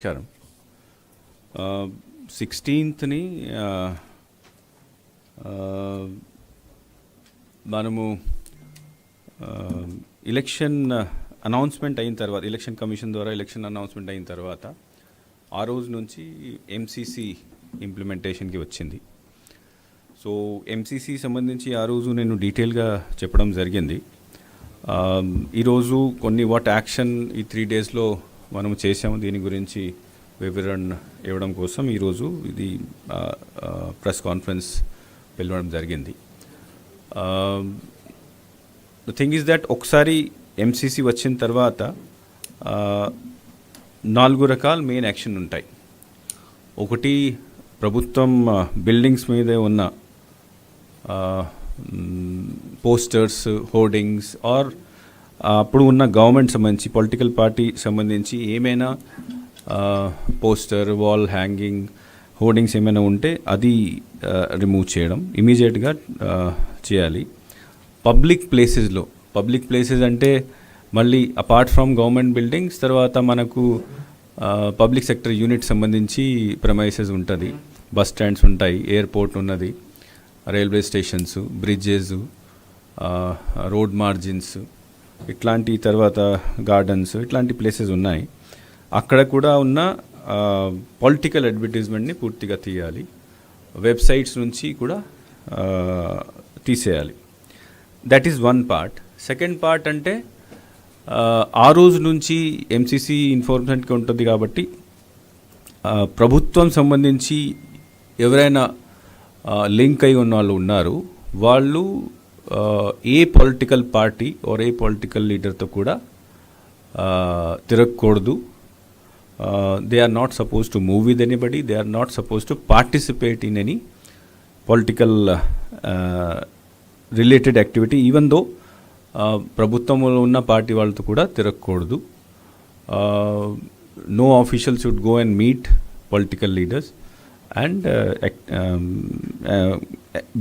నమస్కారం. 16th మనము election announcement అయిన తర్వాత, ఎలక్షన్ కమిషన్ ద్వారా ఎలక్షన్ అనౌన్స్మెంట్ అయిన తర్వాత ఆ రోజు నుంచి ఎంసీసీ ఇంప్లిమెంటేషన్కి వచ్చింది. సో ఎంసీసీ సంబంధించి ఆ రోజు నేను డీటెయిల్గా చెప్పడం జరిగింది. ఈరోజు కొన్ని వాట్ యాక్షన్ ఈ 3 డేస్లో మనము చేసాము, దీని గురించి వివరణ ఇవ్వడం కోసం ఈరోజు ఇది ప్రెస్ కాన్ఫరెన్స్ పిలవడం జరిగింది. ద థింగ్ ఈజ్ దట్ ఒకసారి ఎంసీసీ వచ్చిన తర్వాత 4 రకాల మెయిన్ యాక్షన్ ఉంటాయి. ఒకటి, ప్రభుత్వం బిల్డింగ్స్ మీద ఉన్న పోస్టర్స్, హోర్డింగ్స్ ఆర్ అప్పుడు ఉన్న గవర్నమెంట్ సంబంధించి, పొలిటికల్ పార్టీ సంబంధించి ఏమైనా పోస్టర్, వాల్ హ్యాంగింగ్, హోర్డింగ్స్ ఏమైనా ఉంటే అది రిమూవ్ చేయడం ఇమీడియట్గా చేయాలి. పబ్లిక్ ప్లేసెస్ అంటే మళ్ళీ అపార్ట్ ఫ్రమ్ గవర్నమెంట్ బిల్డింగ్స్ తర్వాత మనకు పబ్లిక్ సెక్టర్ యూనిట్ సంబంధించి ప్రెమైసెస్ ఉంటుంది, బస్ స్టాండ్స్ ఉంటాయి, ఎయిర్పోర్ట్ ఉన్నది, railway stations, bridges, road margins, ఇట్లాంటి తర్వాత గార్డెన్స్, ఇట్లాంటి ప్లేసెస్ ఉన్నాయి. అక్కడ కూడా ఉన్న పొలిటికల్ అడ్వర్టైజ్మెంట్ని పూర్తిగా తీయాలి. వెబ్సైట్స్ నుంచి కూడా తీసేయాలి. That is one part. Second part అంటే ఆ రోజు నుంచి ఎంసీసీ ఇన్ఫార్మేషన్కి ఉంటుంది కాబట్టి ప్రభుత్వం సంబంధించి ఎవరైనా లింక్ అయి ఉన్న వాళ్ళు ఉన్నారు, వాళ్ళు a political party or a political లీడర్తో కూడా తిరగకూడదు. They are not suppose to move with anybody, they are not suppose to participate in any political related activity, even though ప్రభుత్వంలో ఉన్న పార్టీ వాళ్ళతో కూడా తిరగకూడదు. No official should go and meet political leaders and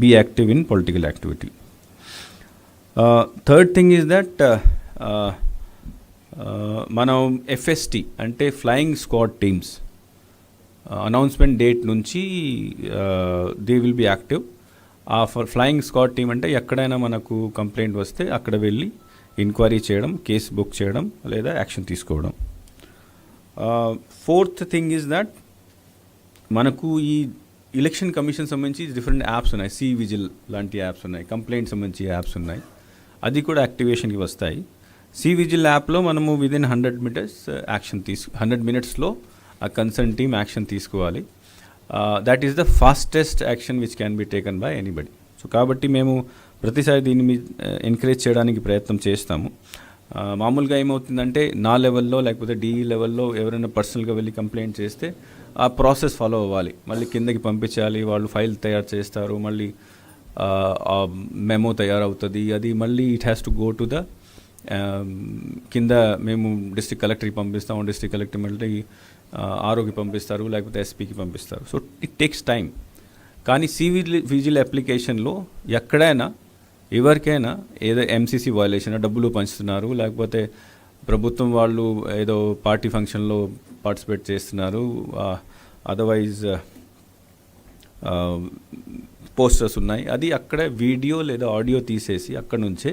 be active in political activity. Third thing is that మనం FST అంటే flying squad teams announcement date నుంచి they will be active. ఆ flying squad team అంటే ఎక్కడైనా మనకు complaint వస్తే అక్కడ వెళ్ళి ఎంక్వైరీ చేయడం, కేసు బుక్ చేయడం లేదా యాక్షన్ తీసుకోవడం. ఫోర్త్ థింగ్ ఈజ్ దట్ మనకు ఈ ఎలక్షన్ కమిషన్ సంబంధించి డిఫరెంట్ యాప్స్ ఉన్నాయి, సి విజిల్ లాంటి యాప్స్ ఉన్నాయి, కంప్లైంట్ సంబంధించి యాప్స్ ఉన్నాయి, అది కూడా యాక్టివేషన్కి వస్తాయి. సి విజిల్ యాప్లో మనము విదిన్ 100 మినిట్స్లో ఆ కన్సర్న్ టీమ్ యాక్షన్ తీసుకోవాలి. That is the fastest action which can be taken by anybody. So కాబట్టి మేము ప్రతిసారి దీన్ని ఎంకరేజ్ చేయడానికి ప్రయత్నం చేస్తాము. మామూలుగా ఏమవుతుందంటే నా లెవెల్లో లేకపోతే డిఈ లెవెల్లో ఎవరైనా పర్సనల్గా వెళ్ళి కంప్లైంట్ చేస్తే ఆ ప్రాసెస్ ఫాలో అవ్వాలి, మళ్ళీ కిందకి పంపించాలి, వాళ్ళు ఫైల్ తయారు చేస్తారు, మళ్ళీ మెమో తయారవుతుంది, అది మళ్ళీ it has to go to the కింద మేము డిస్ట్రిక్ట్ కలెక్టర్కి పంపిస్తాము, డిస్ట్రిక్ట్ కలెక్టర్ మళ్ళీ ఆర్ఓకి పంపిస్తారు, లేకపోతే ఎస్పీకి పంపిస్తారు. So it takes time. కానీ విజిల్ అప్లికేషన్లో ఎక్కడైనా ఎవరికైనా ఏదో ఎంసీసీ వయలేషన్, డబ్బులు పంచుతున్నారు, లేకపోతే ప్రభుత్వం వాళ్ళు ఏదో పార్టీ ఫంక్షన్లో పార్టిసిపేట్ చేస్తున్నారు, అదర్వైజ్ పోస్టర్స్ ఉన్నాయి, అది అక్కడ వీడియో లేదా ఆడియో తీసేసి అక్కడ నుంచే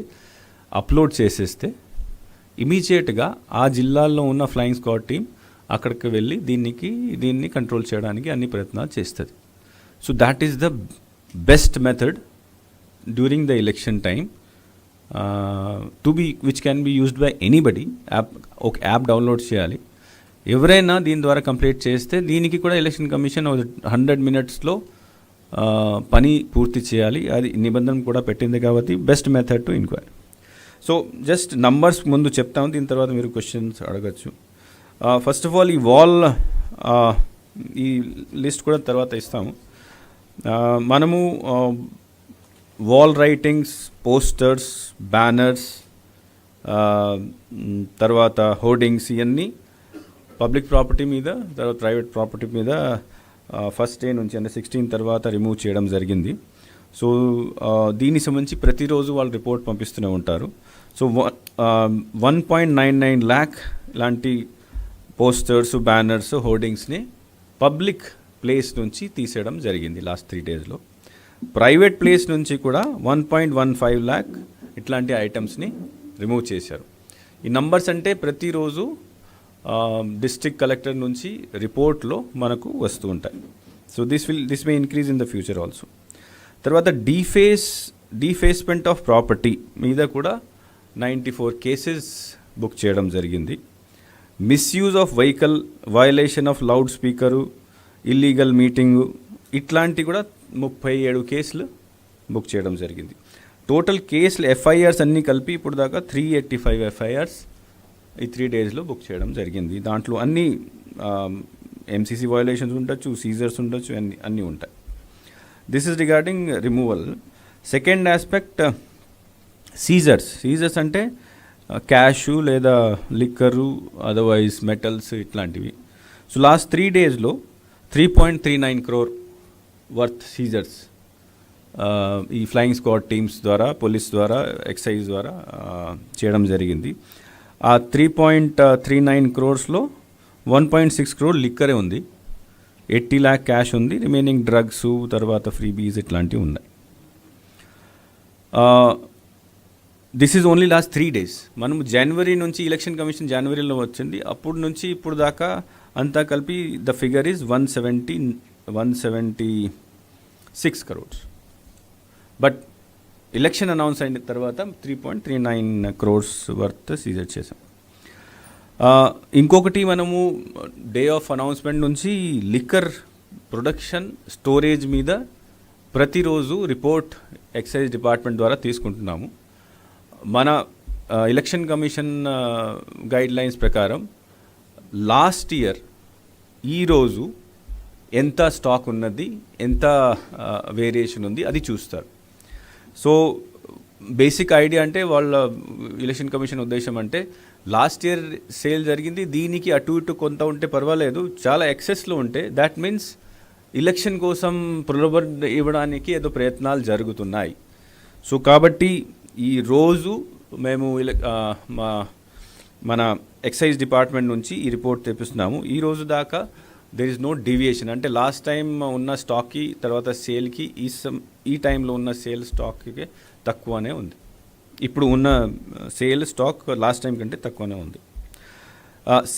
అప్లోడ్ చేసేస్తే ఇమీడియట్గా ఆ జిల్లాల్లో ఉన్న ఫ్లయింగ్ స్క్వాడ్ టీం అక్కడికి వెళ్ళి దీన్ని కంట్రోల్ చేయడానికి అన్ని ప్రయత్నాలు చేస్తుంది. So that is the best method during the election time which can be used by anybody. ఒక యాప్ డౌన్లోడ్ చేయాలి, ఎవరైనా దీని ద్వారా కంప్లీట్ చేస్తే దీనికి కూడా ఎలక్షన్ కమిషన్ 100 మినిట్స్లో పని పూర్తి చేయాలి. అది నిబంధన కూడా పెట్టింది కాబట్టి best method to enquiry. So just numbers ముందు చెప్తాము, దీని తర్వాత మీరు క్వశ్చన్స్ అడగచ్చు. ఫస్ట్ ఆఫ్ ఆల్ ఈ వాల్ ఈ లిస్ట్ కూడా తర్వాత ఇస్తాము. మనము వాల్ రైటింగ్స్, పోస్టర్స్, బ్యానర్స్, తర్వాత హోర్డింగ్స్, ఇవన్నీ పబ్లిక్ ప్రాపర్టీ మీద, తర్వాత ప్రైవేట్ ప్రాపర్టీ మీద ఫస్ట్ డే నుంచి అంటే 16 తర్వాత రిమూవ్ చేయడం జరిగింది. సో దీనికి సంబంధించి ప్రతిరోజు వాళ్ళు రిపోర్ట్ పంపిస్తూనే ఉంటారు. సో 1.99 lakh లాంటి పోస్టర్స్, బ్యానర్స్, హోర్డింగ్స్ని పబ్లిక్ ప్లేస్ నుంచి తీసేయడం జరిగింది లాస్ట్ 3 డేస్లో. ప్రైవేట్ ప్లేస్ నుంచి కూడా 1.15 lakh ఇట్లాంటి ఐటమ్స్ని రిమూవ్ చేశారు. ఈ నంబర్స్ అంటే ప్రతిరోజు డిస్ట్రిక్ట్ కలెక్టర్ నుంచి రిపోర్ట్లో మనకు వస్తూ ఉంటాయి. So this may increase in the future also. తర్వాత డీఫేస్మెంట్ ఆఫ్ ప్రాపర్టీ మీద కూడా 94 కేసెస్ బుక్ చేయడం జరిగింది. Misuse of vehicle, violation of loud speaker, illegal meeting, ఇట్లాంటి కూడా 37 కేసులు బుక్ చేయడం జరిగింది. టోటల్ కేసులు ఎఫ్ఐఆర్స్ అన్నీ కలిపి ఇప్పుడు దాకా 385 ఎఫ్ఐఆర్స్ ఈ 3 డేస్లో బుక్ చేయడం జరిగింది. దాంట్లో అన్ని ఎంసీసీ వయలేషన్స్ ఉండొచ్చు, సీజర్స్ ఉండొచ్చు, అన్నీ ఉంటాయి. This is regarding removal. Second aspect seizures అంటే క్యాషు లేదా లిక్కరు, అదర్వైజ్ మెటల్స్ ఇట్లాంటివి. సో లాస్ట్ 3 డేస్లో 3.39 crore వర్త్ సీజర్స్ ఈ ఫ్లయింగ్ స్క్వాడ్ టీమ్స్ ద్వారా, పోలీస్ ద్వారా, ఎక్సైజ్ ద్వారా చేయడం జరిగింది. ఆ 3.39 crores లో 1.6 crore లిక్కరే ఉంది, 80 lakh క్యాష్ ఉంది, రిమైనింగ్ డ్రగ్స్, తర్వాత ఫ్రీబీస్ ఇట్లాంటివి ఉన్నాయి. This is only last 3 days. మనం జనవరి నుంచి ఎలక్షన్ కమిషన్ జనవరిలో వచ్చింది, అప్పుడు నుంచి ఇప్పుడు దాకా అంతా కలిపి the figure is 176 crores. But election announce అయిన తర్వాత 3.39 crores వర్త్ సీజర్ చేసాం. ఇంకొకటి, మనము డే ఆఫ్ అనౌన్స్మెంట్ నుంచి లిక్కర్ ప్రొడక్షన్, స్టోరేజ్ మీద ప్రతిరోజు రిపోర్ట్ ఎక్సైజ్ డిపార్ట్మెంట్ ద్వారా తీసుకుంటున్నాము. మన ఎలక్షన్ కమిషన్ గైడ్ లైన్స్ ప్రకారం లాస్ట్ ఇయర్ ఈరోజు ఎంత స్టాక్ ఉన్నది, ఎంత వేరియేషన్ ఉంది అది చూస్తారు. సో బేసిక్ ఐడియా అంటే వాళ్ళ ఎలక్షన్ కమిషన్ ఉద్దేశం అంటే లాస్ట్ ఇయర్ సేల్ జరిగింది, దీనికి అటు ఇటు కొంత ఉంటే పర్వాలేదు, చాలా ఎక్సెస్లో ఉంటే దాట్ మీన్స్ ఎలక్షన్ కోసం ప్రలోభ ఇవ్వడానికి ఏదో ప్రయత్నాలు జరుగుతున్నాయి. సో కాబట్టి ఈ రోజు మేము మన ఎక్సైజ్ డిపార్ట్మెంట్ నుంచి ఈ రిపోర్ట్ తెప్పిస్తున్నాము. ఈ రోజు దాకా దెర్ ఇస్ నో డీవియేషన్. అంటే లాస్ట్ టైం ఉన్న స్టాక్కి తర్వాత సేల్కి ఈ టైంలో ఉన్న సేల్ స్టాక్కి తక్కువనే ఉంది. ఇప్పుడు ఉన్న సేల్ స్టాక్ లాస్ట్ టైం కంటే తక్కువనే ఉంది.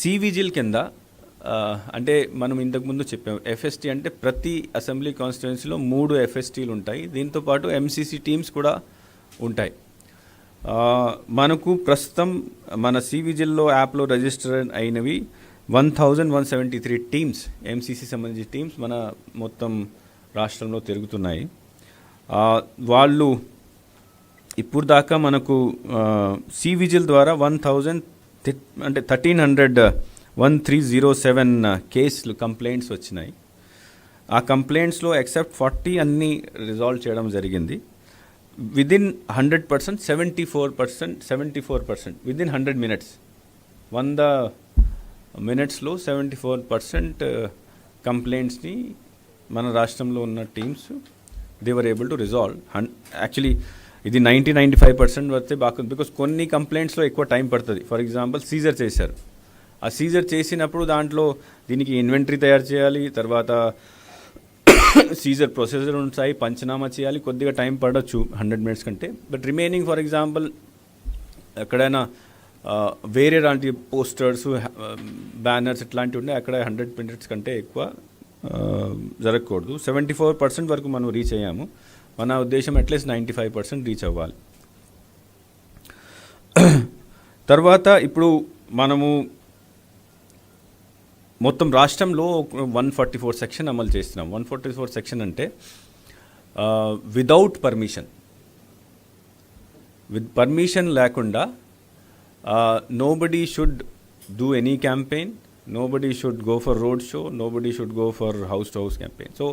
సివిజిల్ కింద అంటే మనం ఇంతకుముందు చెప్పాము, ఎఫ్ఎస్టీ అంటే ప్రతి అసెంబ్లీ కాన్స్టిట్యున్సీలో 3 ఎఫ్ఎస్టీలు ఉంటాయి, దీంతోపాటు ఎంసీసీ టీమ్స్ కూడా ఉంటాయి. మనకు ప్రస్తుతం మన సివిజిల్లో యాప్లో రిజిస్టర్ అయినవి 1173 టీమ్స్, ఎంసీసీ సంబంధించిన టీమ్స్ మన మొత్తం రాష్ట్రంలో తిరుగుతున్నాయి. వాళ్ళు ఇప్పుడు దాకా మనకు సివిజిల్ ద్వారా 1307 కేసులు, కంప్లైంట్స్ వచ్చినాయి. ఆ కంప్లైంట్స్లో ఎక్సెప్ట్ 40 అన్నీ రిజాల్వ్ చేయడం జరిగింది. విదిన్ 100%, 74% విదిన్ 100 minutes, 100 minutesలో 74% కంప్లైంట్స్ని మన రాష్ట్రంలో ఉన్న teams they were able to resolve. Actually ఇది 90-95% వస్తే బాగుంది, బికాస్ కొన్ని కంప్లైంట్స్లో ఎక్కువ టైం పడుతుంది. ఫర్ ఎగ్జాంపుల్ సీజర్ చేశారు, ఆ సీజర్ చేసినప్పుడు దాంట్లో దీనికి ఇన్వెంటరీ తయారు చేయాలి, తర్వాత సీజర్ ప్రొసెసర్ ఉంటాయి, పంచనామా చేయాలి, కొద్దిగా టైం పడవచ్చు 100 minutes కంటే. బట్ రిమైనింగ్ ఫర్ ఎగ్జాంపుల్ ఎక్కడైనా వేరే లాంటి పోస్టర్స్, బ్యానర్స్ ఇట్లాంటివి ఉండే అక్కడ 100 minutes కంటే ఎక్కువ జరగకూడదు. 74% వరకు మనం రీచ్ అయ్యాము. మన ఉద్దేశం అట్లీస్ట్ 95% రీచ్ అవ్వాలి. తర్వాత ఇప్పుడు మనము మొత్తం రాష్ట్రంలో 144 సెక్షన్ అమలు చేస్తున్నాం. 144 సెక్షన్ అంటే వితౌట్ పర్మిషన్, విత్ పర్మిషన్ లేకుండా nobody should do any campaign, nobody should go for road show, nobody should go for house to house campaign. So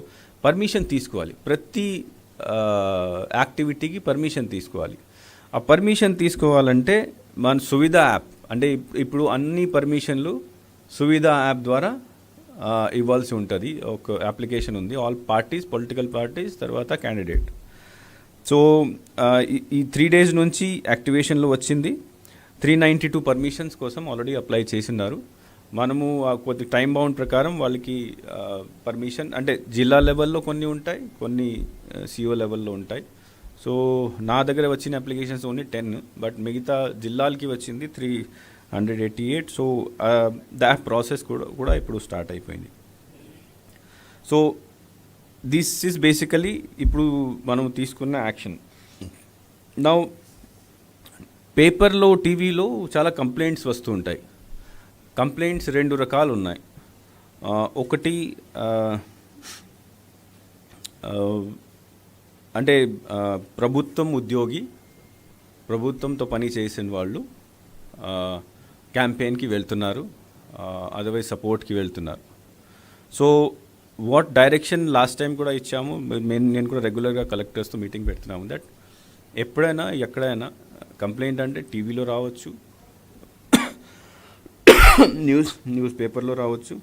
permission తీసుకోవాలి, ప్రతి యాక్టివిటీకి పర్మిషన్ తీసుకోవాలి. ఆ పర్మిషన్ తీసుకోవాలంటే మన సువిధ యాప్, అంటే ఇప్పుడు అన్ని పర్మిషన్లు సువిధ యాప్ ద్వారా ఇవ్వాల్సి ఉంటుంది. ఒక అప్లికేషన్ ఉంది, ఆల్ పార్టీస్, పొలిటికల్ పార్టీస్, తర్వాత క్యాండిడేట్. సో ఈ 3 days నుంచి యాక్టివేషన్లో వచ్చింది. 392 పర్మిషన్స్ కోసం ఆల్రెడీ అప్లై చేసినారు. మనము కొద్ది టైం బౌండ్ ప్రకారం వాళ్ళకి పర్మిషన్ అంటే జిల్లా లెవెల్లో కొన్ని ఉంటాయి, కొన్ని సిఓ లెవెల్లో ఉంటాయి. సో నా దగ్గర వచ్చిన అప్లికేషన్స్ ఓన్లీ 10, బట్ మిగతా జిల్లాలకి వచ్చింది 388. సో దాట్ ప్రాసెస్ కూడా ఇప్పుడు స్టార్ట్ అయిపోయింది. సో దిస్ ఈజ్ బేసికలీ ఇప్పుడు మనం తీసుకున్న యాక్షన్. నౌ పేపర్లో, టీవీలో చాలా కంప్లైంట్స్ వస్తూ ఉంటాయి. కంప్లైంట్స్ 2 రకాలు ఉన్నాయి. ఒకటి అంటే ప్రభుత్వం ఉద్యోగి, ప్రభుత్వంతో పని చేసిన వాళ్ళు క్యాంపెయిన్కి వెళ్తున్నారు, అదర్వైజ్ సపోర్ట్కి వెళ్తున్నారు. So what direction last time కూడా ఇచ్చాము, నేను కూడా రెగ్యులర్గా కలెక్టర్స్తో మీటింగ్ పెడుతున్నాము. దట్ ఎప్పుడైనా ఎక్కడైనా కంప్లైంట్ అంటే టీవీలో రావచ్చు, న్యూస్ పేపర్లో రావచ్చు,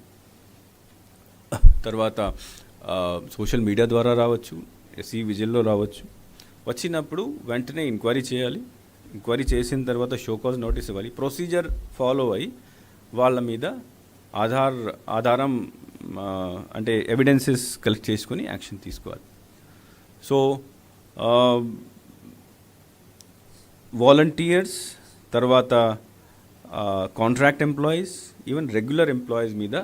తర్వాత సోషల్ మీడియా ద్వారా రావచ్చు, ఎస్సీ విజిల్లో రావచ్చు. వచ్చినప్పుడు వెంటనే ఎంక్వైరీ చేయాలి. ఎంక్వైరీ చేసిన తర్వాత షోకాజ్ నోటీస్ ఇవ్వాలి. ప్రొసీజర్ ఫాలో అయ్యి వాళ్ళ మీద ఆధారం అంటే ఎవిడెన్సెస్ కలెక్ట్ చేసుకొని యాక్షన్ తీసుకోవాలి. సో వాలంటీర్స్, తర్వాత contract employees, even regular employees మీద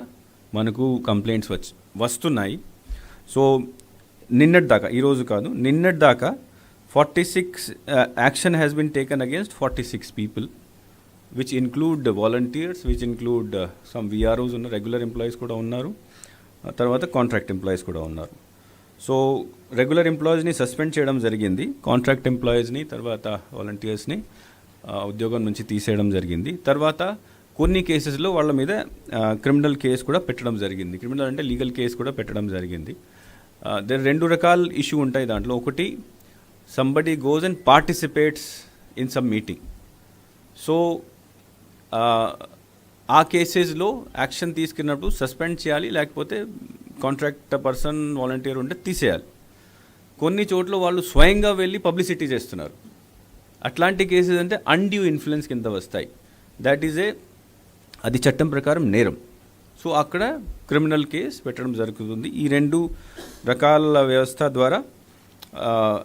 మనకు కంప్లైంట్స్ వస్తున్నాయి. సో నిన్నటి దాకా, ఈరోజు కాదు, నిన్నటి దాకా 46 action has been taken against 46 people, which include volunteers, which include some VROs ఉన్న రెగ్యులర్ ఎంప్లాయీస్ కూడా ఉన్నారు, తర్వాత కాంట్రాక్ట్ ఎంప్లాయీస్ కూడా ఉన్నారు. సో రెగ్యులర్ ఎంప్లాయీస్ని సస్పెండ్ చేయడం జరిగింది, కాంట్రాక్ట్ ఎంప్లాయీస్ని తర్వాత వాలంటీర్స్ని ఉద్యోగం నుంచి తీసేయడం జరిగింది. తర్వాత కొన్ని కేసెస్లో వాళ్ళ మీద క్రిమినల్ కేసు కూడా పెట్టడం జరిగింది. క్రిమినల్ అంటే లీగల్ కేసు కూడా పెట్టడం జరిగింది. దర్ 2 రకాల ఇష్యూ ఉంటాయి దాంట్లో. ఒకటి, somebody goes and participates in some meeting. So ఆ కేసెస్లో యాక్షన్ తీసుకున్నప్పుడు సస్పెండ్ చేయాలి, లేకపోతే కాంట్రాక్ట్ పర్సన్, వాలంటీర్ ఉంటే తీసేయాలి. కొన్ని చోట్ల వాళ్ళు స్వయంగా వెళ్ళి పబ్లిసిటీ చేస్తున్నారు. అట్లాంటి కేసెస్ అంటే అన్డ్యూ ఇన్ఫ్లుయెన్స్ కింద వస్తాయి. దట్ ఈజ్ అది చట్టం ప్రకారం నేరం. సో అక్కడ క్రిమినల్ కేసు పెట్టడం జరుగుతుంది. ఈ 2 రకాల వ్యవస్థ ద్వారా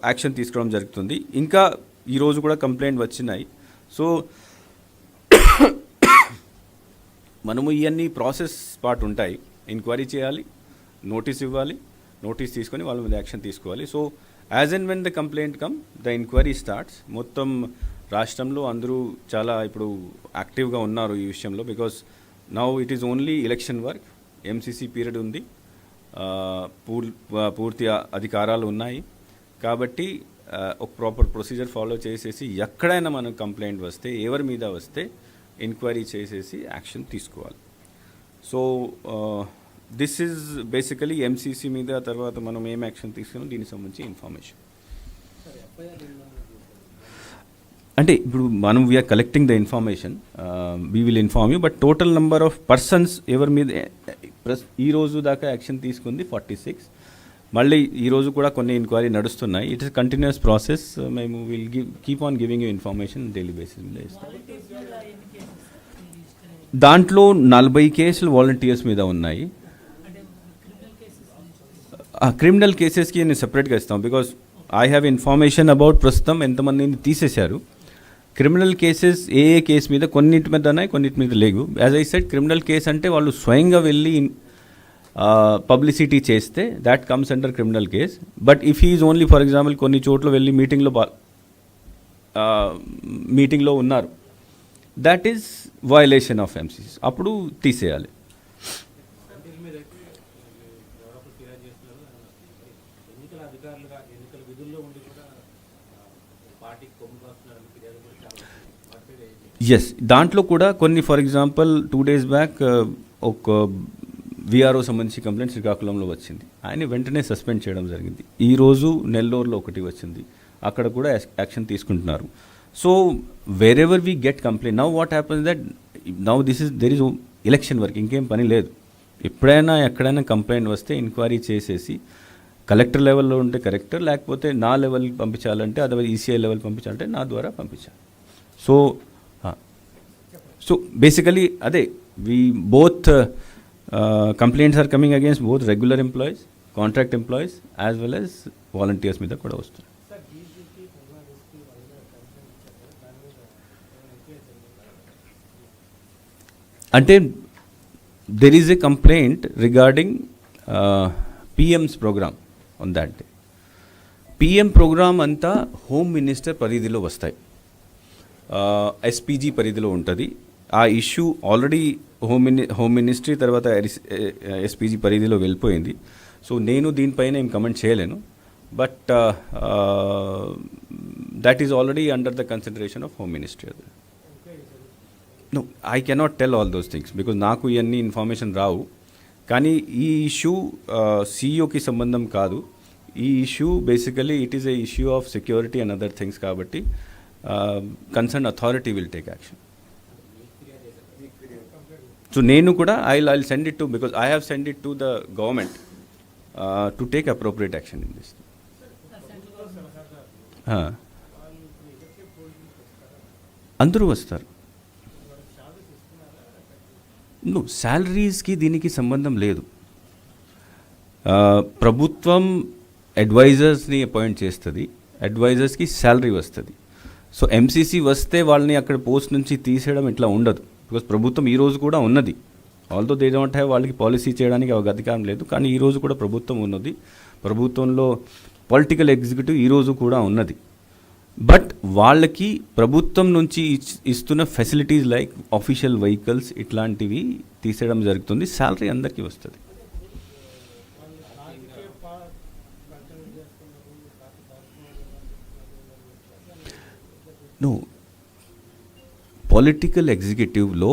యాక్షన్ తీసుకోవడం జరుగుతుంది. ఇంకా ఈరోజు కూడా కంప్లైంట్ వచ్చినాయి. సో మనము ఇవన్నీ ప్రాసెస్ పార్ట్ ఉంటాయి. ఎంక్వైరీ చేయాలి, నోటీస్ ఇవ్వాలి, నోటీస్ తీసుకొని వాళ్ళ మీద యాక్షన్ తీసుకోవాలి. So as and when the complaint come, the enquiry starts. మొత్తం రాష్ట్రంలో అందరూ చాలా ఇప్పుడు యాక్టివ్గా ఉన్నారు ఈ విషయంలో. Because now it is only election work, MCC period ఉంది, పూర్తి అధికారాలు ఉన్నాయి. కాబట్టి ఒక ప్రాపర్ ప్రొసీజర్ ఫాలో చేసేసి ఎక్కడైనా మనకు కంప్లైంట్ వస్తే, ఎవరి మీద వస్తే ఎంక్వైరీ చేసేసి యాక్షన్ తీసుకోవాలి. So this is basically MCC మీద. తర్వాత మనం ఏం యాక్షన్ తీసుకున్నాం దీనికి సంబంధించి ఇన్ఫర్మేషన్. అంటే ఇప్పుడు మనం we are collecting the information, we will inform you. But total number of persons ఎవరి మీద ఈరోజు దాకా యాక్షన్ తీసుకుంది 46. మళ్ళీ ఈరోజు కూడా కొన్ని ఎంక్వైరీ నడుస్తున్నాయి. It is continuous process. మేము will keep on giving you information daily basis మీద. దాంట్లో 40 కేసులు వాలంటీర్స్ మీద ఉన్నాయి. క్రిమినల్ కేసెస్కి నేను సెపరేట్గా ఇస్తాం. Because I have information about ప్రస్తుతం ఎంతమందిని తీసేశారు. క్రిమినల్ కేసెస్ ఏ కేసు మీద, కొన్నింటి మీద ఉన్నాయి, కొన్నింటి మీద లేవు. As I said, criminal case అంటే వాళ్ళు స్వయంగా వెళ్ళి పబ్లిసిటీ చేస్తే that comes under criminal case. But if he is only, for example, కొన్ని చోట్ల వెళ్ళి మీటింగ్లో ఉన్నారు, that is violation of MCC, అప్పుడు తీసేయాలి. ఎస్, దాంట్లో కూడా కొన్ని, ఫర్ ఎగ్జాంపుల్ 2 days బ్యాక్ ఒక విఆర్ఓ సంబంధించి కంప్లైంట్ శ్రీకాకుళంలో వచ్చింది. ఆయన వెంటనే సస్పెండ్ చేయడం జరిగింది. ఈరోజు నెల్లూరులో ఒకటి వచ్చింది, అక్కడ కూడా యాక్షన్ తీసుకుంటున్నారు. So where ever we get complaint, now what happens that now there is election work, ఇంకేం పని లేదు. ఎప్పుడైనా ఎక్కడైనా కంప్లైంట్ వస్తే ఎంక్వైరీ చేసేసి కలెక్టర్ లెవెల్లో ఉంటే కలెక్టర్, లేకపోతే నా లెవెల్కి పంపించాలంటే, అదర్వైజ్ ఈసీఐ లెవెల్ పంపించాలంటే నా ద్వారా పంపించాలి. సో బేసికలీ అదే We both complaints are coming against both regular employees, contract employees as well as volunteers మీద కూడా వస్తుంది. అంటే there is a complaint regarding PM's program on that day. PM program అంతా హోమ్ మినిస్టర్ పరిధిలో వస్తాయి, SPG పరిధిలో ఉంటుంది. ఆ ఇష్యూ ఆల్రెడీ హోమ్ మినిస్ట్రీ తర్వాత ఎస్పీజీ పరిధిలో వెళ్ళిపోయింది. సో నేను దీనిపైన ఏం కమెంట్ చేయలేను. But that is already under the consideration of home ministry. No, I cannot tell all those things because నాకు ఇవన్నీ ఇన్ఫర్మేషన్ రావు. కానీ ఈ ఇష్యూ సీఈఓకి సంబంధం కాదు. ఈ issue basically it is a issue of security and other things కాబట్టి concern authority will take action. So నేను కూడా I send it to, because I have send it to the government to take appropriate action in this. అందరూ వస్తారు. No, శాలరీస్కి దీనికి సంబంధం లేదు. ప్రభుత్వం అడ్వైజర్స్ని appoint చేస్తుంది, అడ్వైజర్స్కి శాలరీ వస్తుంది. సో ఎంసీసీ వస్తే వాళ్ళని అక్కడ పోస్ట్ నుంచి తీసేయడం ఇట్లా ఉండదు. బికాస్ ప్రభుత్వం ఈరోజు కూడా ఉన్నది. ఆల్దో దే డోంట్ హ్యావ్, వాళ్ళకి పాలసీ చేయడానికి అధికారం లేదు. కానీ ఈరోజు కూడా ప్రభుత్వం ఉన్నది. ప్రభుత్వంలో పొలిటికల్ ఎగ్జిక్యూటివ్ ఈరోజు కూడా ఉన్నది. బట్ వాళ్ళకి ప్రభుత్వం నుంచి ఇస్తున్న ఫెసిలిటీస్ లైక్ ఆఫీషియల్ వెహికల్స్ ఇట్లాంటివి తీసేయడం జరుగుతుంది. శాలరీ అందరికీ వస్తుంది. నో, పొలిటికల్ ఎగ్జిక్యూటివ్లో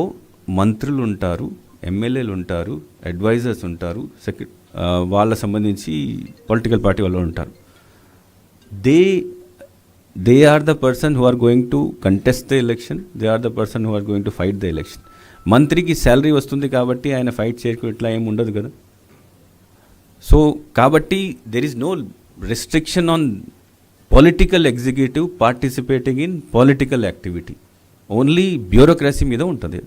మంత్రులు ఉంటారు, ఎమ్మెల్యేలు ఉంటారు, అడ్వైజర్స్ ఉంటారు, వాళ్ళ సంబంధించి పొలిటికల్ పార్టీ వాళ్ళు ఉంటారు. They are the person who are going to contest the election. They are the person who are going to fight the election. మంత్రికి శాలరీ వస్తుంది కాబట్టి ఆయన ఫైట్ చేయకు ఇట్లా ఏమి ఉండదు కదా. సో కాబట్టి there is no restriction on political executive participating in political activity. Only bureaucracy మీద ఉంటుంది.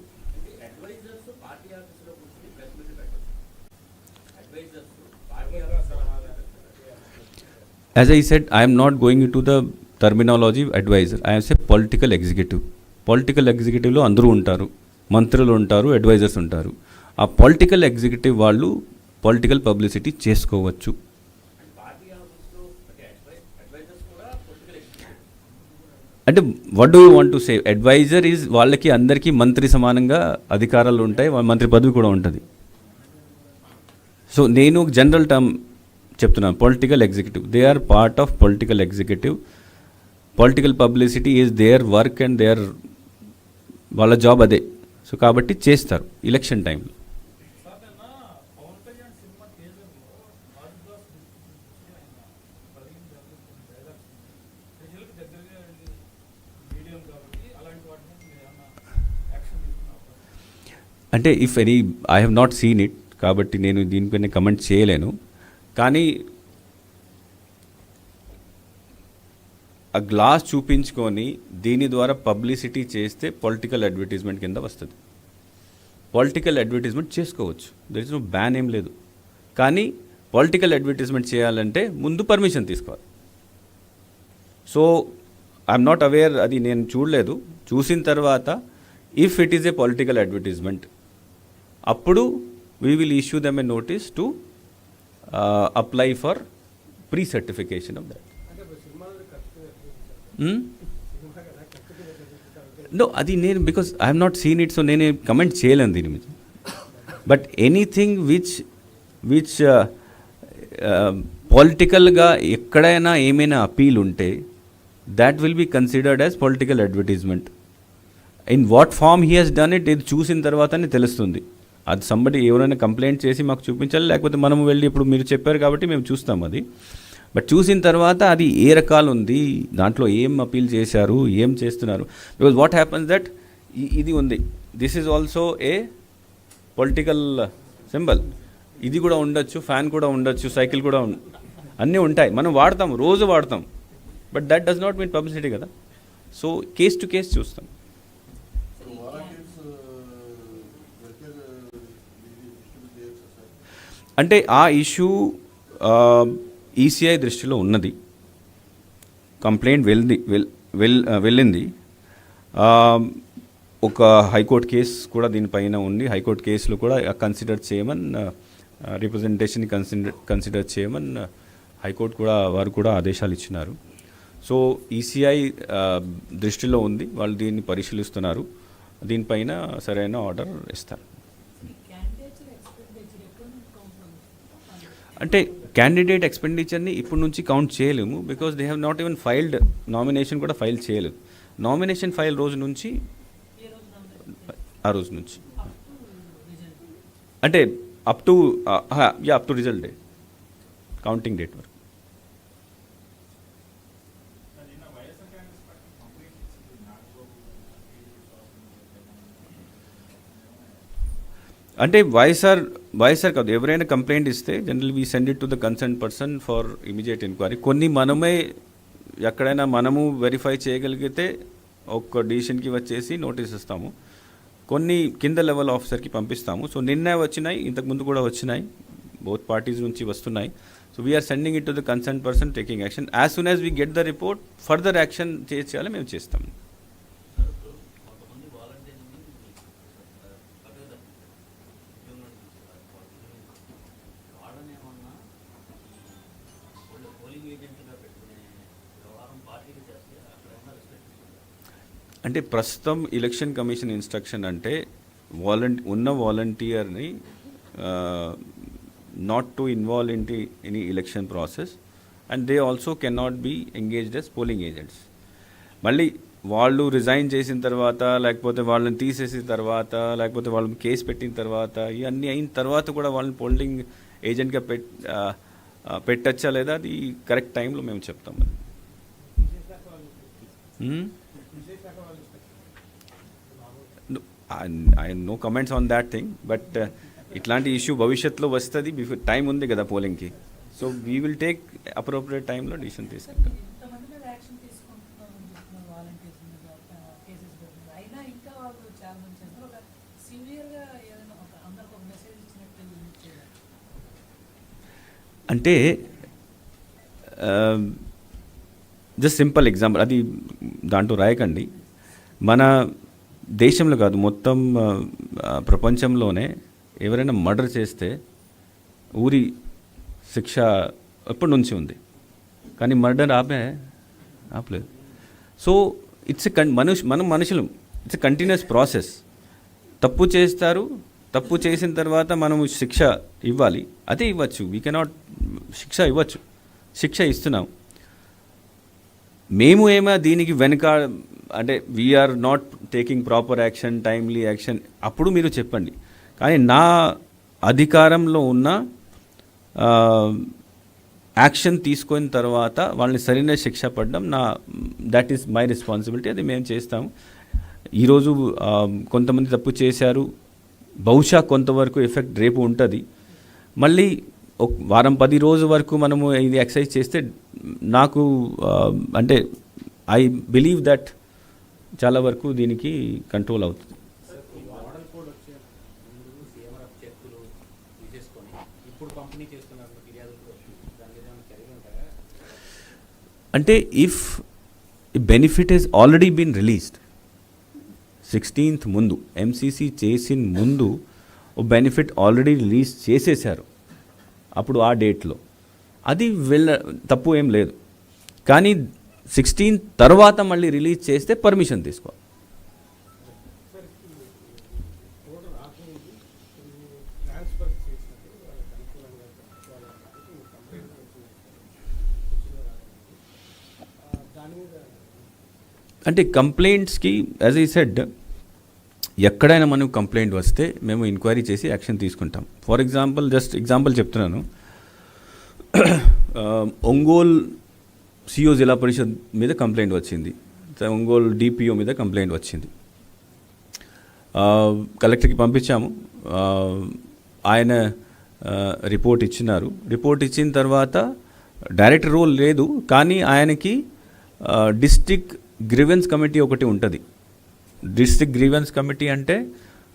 As I said, I am not going into the terminology advisor. I am say political executive. Political ఎగ్జిక్యూటివ్లో అందరూ ఉంటారు, మంత్రులు ఉంటారు, advisors ఉంటారు. ఆ political executive వాళ్ళు పొలిటికల్ పబ్లిసిటీ చేసుకోవచ్చు. అంటే what do you want to say? Advisor is వాళ్ళకి అందరికీ మంత్రి సమానంగా అధికారాలు ఉంటాయి, మంత్రి పదవి కూడా ఉంటుంది. సో నేను జనరల్ టర్మ్ చెప్తున్నాను, political executive. They are part of political executive. Political publicity is their work and there, వాళ్ళ జాబ్ అదే. సో కాబట్టి చేస్తారు ఎలక్షన్ టైంలో. అంటే if any, I have not seen it కాబట్టి నేను దీనిపైన కమెంట్ చేయలేను. కానీ ఆ గ్లాస్ చూపించుకొని దీని ద్వారా పబ్లిసిటీ చేస్తే పొలిటికల్ అడ్వర్టైజ్మెంట్ కింద వస్తుంది. పొలిటికల్ అడ్వర్టైజ్మెంట్ చేసుకోవచ్చు, దర్ ఇస్ నో బ్యాన్ ఏం లేదు. కానీ పొలిటికల్ అడ్వర్టైజ్మెంట్ చేయాలంటే ముందు పర్మిషన్ తీసుకోవాలి. సో ఐఎమ్ నాట్ అవేర్, అది నేను చూడలేదు. చూసిన తర్వాత if it is a political advertisement, అప్పుడు we will issue them a notice to apply for pre certification of that. No, అది నేను because I have not seen it, so నేను comment చేయలేను దీని మీద. బట్ ఎనీథింగ్ విచ్ పొలిటికల్గా ఎక్కడైనా ఏమైనా అపీల్ ఉంటే that will be considered as political advertisement. In what form he has done it, ఇది చూసిన తర్వాతనే తెలుస్తుంది. అది సంబడి ఎవరైనా కంప్లైంట్ చేసి మాకు చూపించాలి, లేకపోతే మనం వెళ్ళి ఇప్పుడు మీరు చెప్పారు కాబట్టి మేము చూస్తాం అది. బట్ చూసిన తర్వాత అది ఏ రకాలు ఉంది, దాంట్లో ఏం అపీల్ చేశారు, ఏం చేస్తున్నారు. బికాజ్ వాట్ హ్యాపన్స్ దట్ ఇది ఉంది, this is also a political symbol. ఇది కూడా ఉండొచ్చు, ఫ్యాన్ కూడా ఉండొచ్చు, సైకిల్ కూడా అన్నీ ఉంటాయి, మనం వాడతాం, రోజు వాడతాం. But that does not mean publicity కదా. సో కేస్ టు కేస్ చూస్తాం. అంటే ఆ ఇష్యూ ఈసీఐ దృష్టిలో ఉన్నది, కంప్లైంట్ వెళ్ళింది. ఆ, ఒక హైకోర్టు కేసు కూడా దీనిపైన ఉంది. హైకోర్టు కేసులో కూడా కన్సిడర్ చేయమని రిప్రజెంటేషన్ కన్సిడర్ చేయమని హైకోర్టు కూడా వారు కూడా ఆదేశాలు ఇచ్చినారు. సో ఈసీఐ దృష్టిలో ఉంది, వాళ్ళు దీన్ని పరిశీలిస్తున్నారు, దీనిపైన సరైన ఆర్డర్ ఇస్తారు. అంటే క్యాండిడేట్ ఎక్స్పెండిచర్ని ఇప్పటి నుంచి కౌంట్ చేయలేము, because they have not even filed, nomination కూడా ఫైల్ చేయలేదు. నామినేషన్ ఫైల్ రోజు నుంచి ఆ రోజు నుంచి అంటే up to result day, counting date వరకు. అంటే వైఎస్ఆర్ కాదు, ఎవరైనా కంప్లైంట్ ఇస్తే general we send it to the concern person for immediate enquiry. కొన్ని మనమే ఎక్కడైనా మనము వెరిఫై చేయగలిగితే ఒక డిసిషన్కి వచ్చేసి నోటీస్ ఇస్తాము, కొన్ని కింద లెవెల్ ఆఫీసర్కి పంపిస్తాము. సో నిన్న వచ్చినాయి, ఇంతకుముందు కూడా వచ్చినాయి, బోత్ పార్టీస్ నుంచి వస్తున్నాయి. So we are sending it to the concern person taking action. As soon as we get the report, further action చేయాలి మేము చేస్తాము. అంటే ప్రస్తుతం ఎలక్షన్ కమిషన్ ఇన్స్ట్రక్షన్ అంటే ఉన్న వాలంటీర్ని not to involve in any election process, and they also can not be engaged as polling agents. మళ్ళీ వాళ్ళు రిజైన్ చేసిన తర్వాత, లేకపోతే వాళ్ళని తీసేసిన తర్వాత, లేకపోతే వాళ్ళని కేసు పెట్టిన తర్వాత, ఇవన్నీ అయిన తర్వాత కూడా వాళ్ళని పోలింగ్ ఏజెంట్గా పెట్టచ్చా లేదా, అది కరెక్ట్ టైంలో మేము చెప్తాం. I no comments on that thing, but ఇట్లాంటి ఇష్యూ భవిష్యత్తులో వస్తుంది, బిఫోర్ టైం ఉంది కదా పోలింగ్కి. So we will take appropriate టైంలో డిసిషన్ తీసుకుంటాం. అంటే జస్ట్ సింపుల్ ఎగ్జాంపుల్, అది దాంట్లో రాయకండి. మన దేశంలో కాదు, మొత్తం ప్రపంచంలోనే ఎవరైనా మర్డర్ చేస్తే ఊరి శిక్ష ఎప్పటి నుంచి ఉంది, కానీ మర్డర్ ఆపలేదు. సో ఇట్స్ మనం మనుషులు, ఇట్స్ ఎ కంటిన్యూస్ ప్రాసెస్. తప్పు చేస్తారు, తప్పు చేసిన తర్వాత మనము శిక్ష ఇవ్వాలి, అదే ఇవ్వచ్చు. వీ కెనాట్ శిక్ష ఇవ్వచ్చు, శిక్ష ఇస్తున్నాం. మేము ఏమో దీనికి వెనుక అంటే we are not taking proper action, timely action, అప్పుడు మీరు చెప్పండి. కానీ నా అధికారంలో ఉన్న యాక్షన్ తీసుకున్న తర్వాత వాళ్ళని సరైన శిక్ష పడడం దట్ ఈస్ మై రెస్పాన్సిబిలిటీ, అది మేము చేస్తాము. ఈరోజు కొంతమంది తప్పు చేశారు, బహుశా కొంతవరకు ఎఫెక్ట్ రేపు ఉంటుంది. మళ్ళీ ఒక వారం 10 రోజుల వరకు మనము ఇది ఎక్సర్సైజ్ చేస్తే నాకు అంటే ఐ బిలీవ్ దట్ చాలా వరకు దీనికి కంట్రోల్ అవుతుంది. అంటే if benefit is already been released 16th ముందు, ఎంసీసీ చేసిన ముందు ఓ బెనిఫిట్ ఆల్రెడీ రిలీజ్ చేసేసారు అప్పుడు ఆ డేట్లో, అది తప్పు ఏం లేదు. కానీ 16 తర్వాత మళ్ళీ రిలీజ్ చేస్తే పర్మిషన్ తీసుకోవాలి. అంటే కంప్లైంట్స్కి యాజ్ ఐ సెడ్, ఎక్కడైనా మనకు కంప్లైంట్ వస్తే మేము ఎంక్వైరీ చేసి యాక్షన్ తీసుకుంటాం. ఫర్ ఎగ్జాంపుల్, జస్ట్ ఎగ్జాంపుల్ చెప్తున్నాను, ఒంగోలు సిఓ జిల్లా పరిషత్ మీద కంప్లైంట్ వచ్చింది, ఒంగోలు డిపిఓ మీద కంప్లైంట్ వచ్చింది. కలెక్టర్కి పంపించాము, ఆయన రిపోర్ట్ ఇచ్చినారు. రిపోర్ట్ ఇచ్చిన తర్వాత డైరెక్టర్ రోల్ లేదు, కానీ ఆయనకి డిస్ట్రిక్ట్ గ్రీవెన్స్ కమిటీ ఒకటి ఉంటుంది. డిస్ట్రిక్ట్ గ్రీవెన్స్ కమిటీ అంటే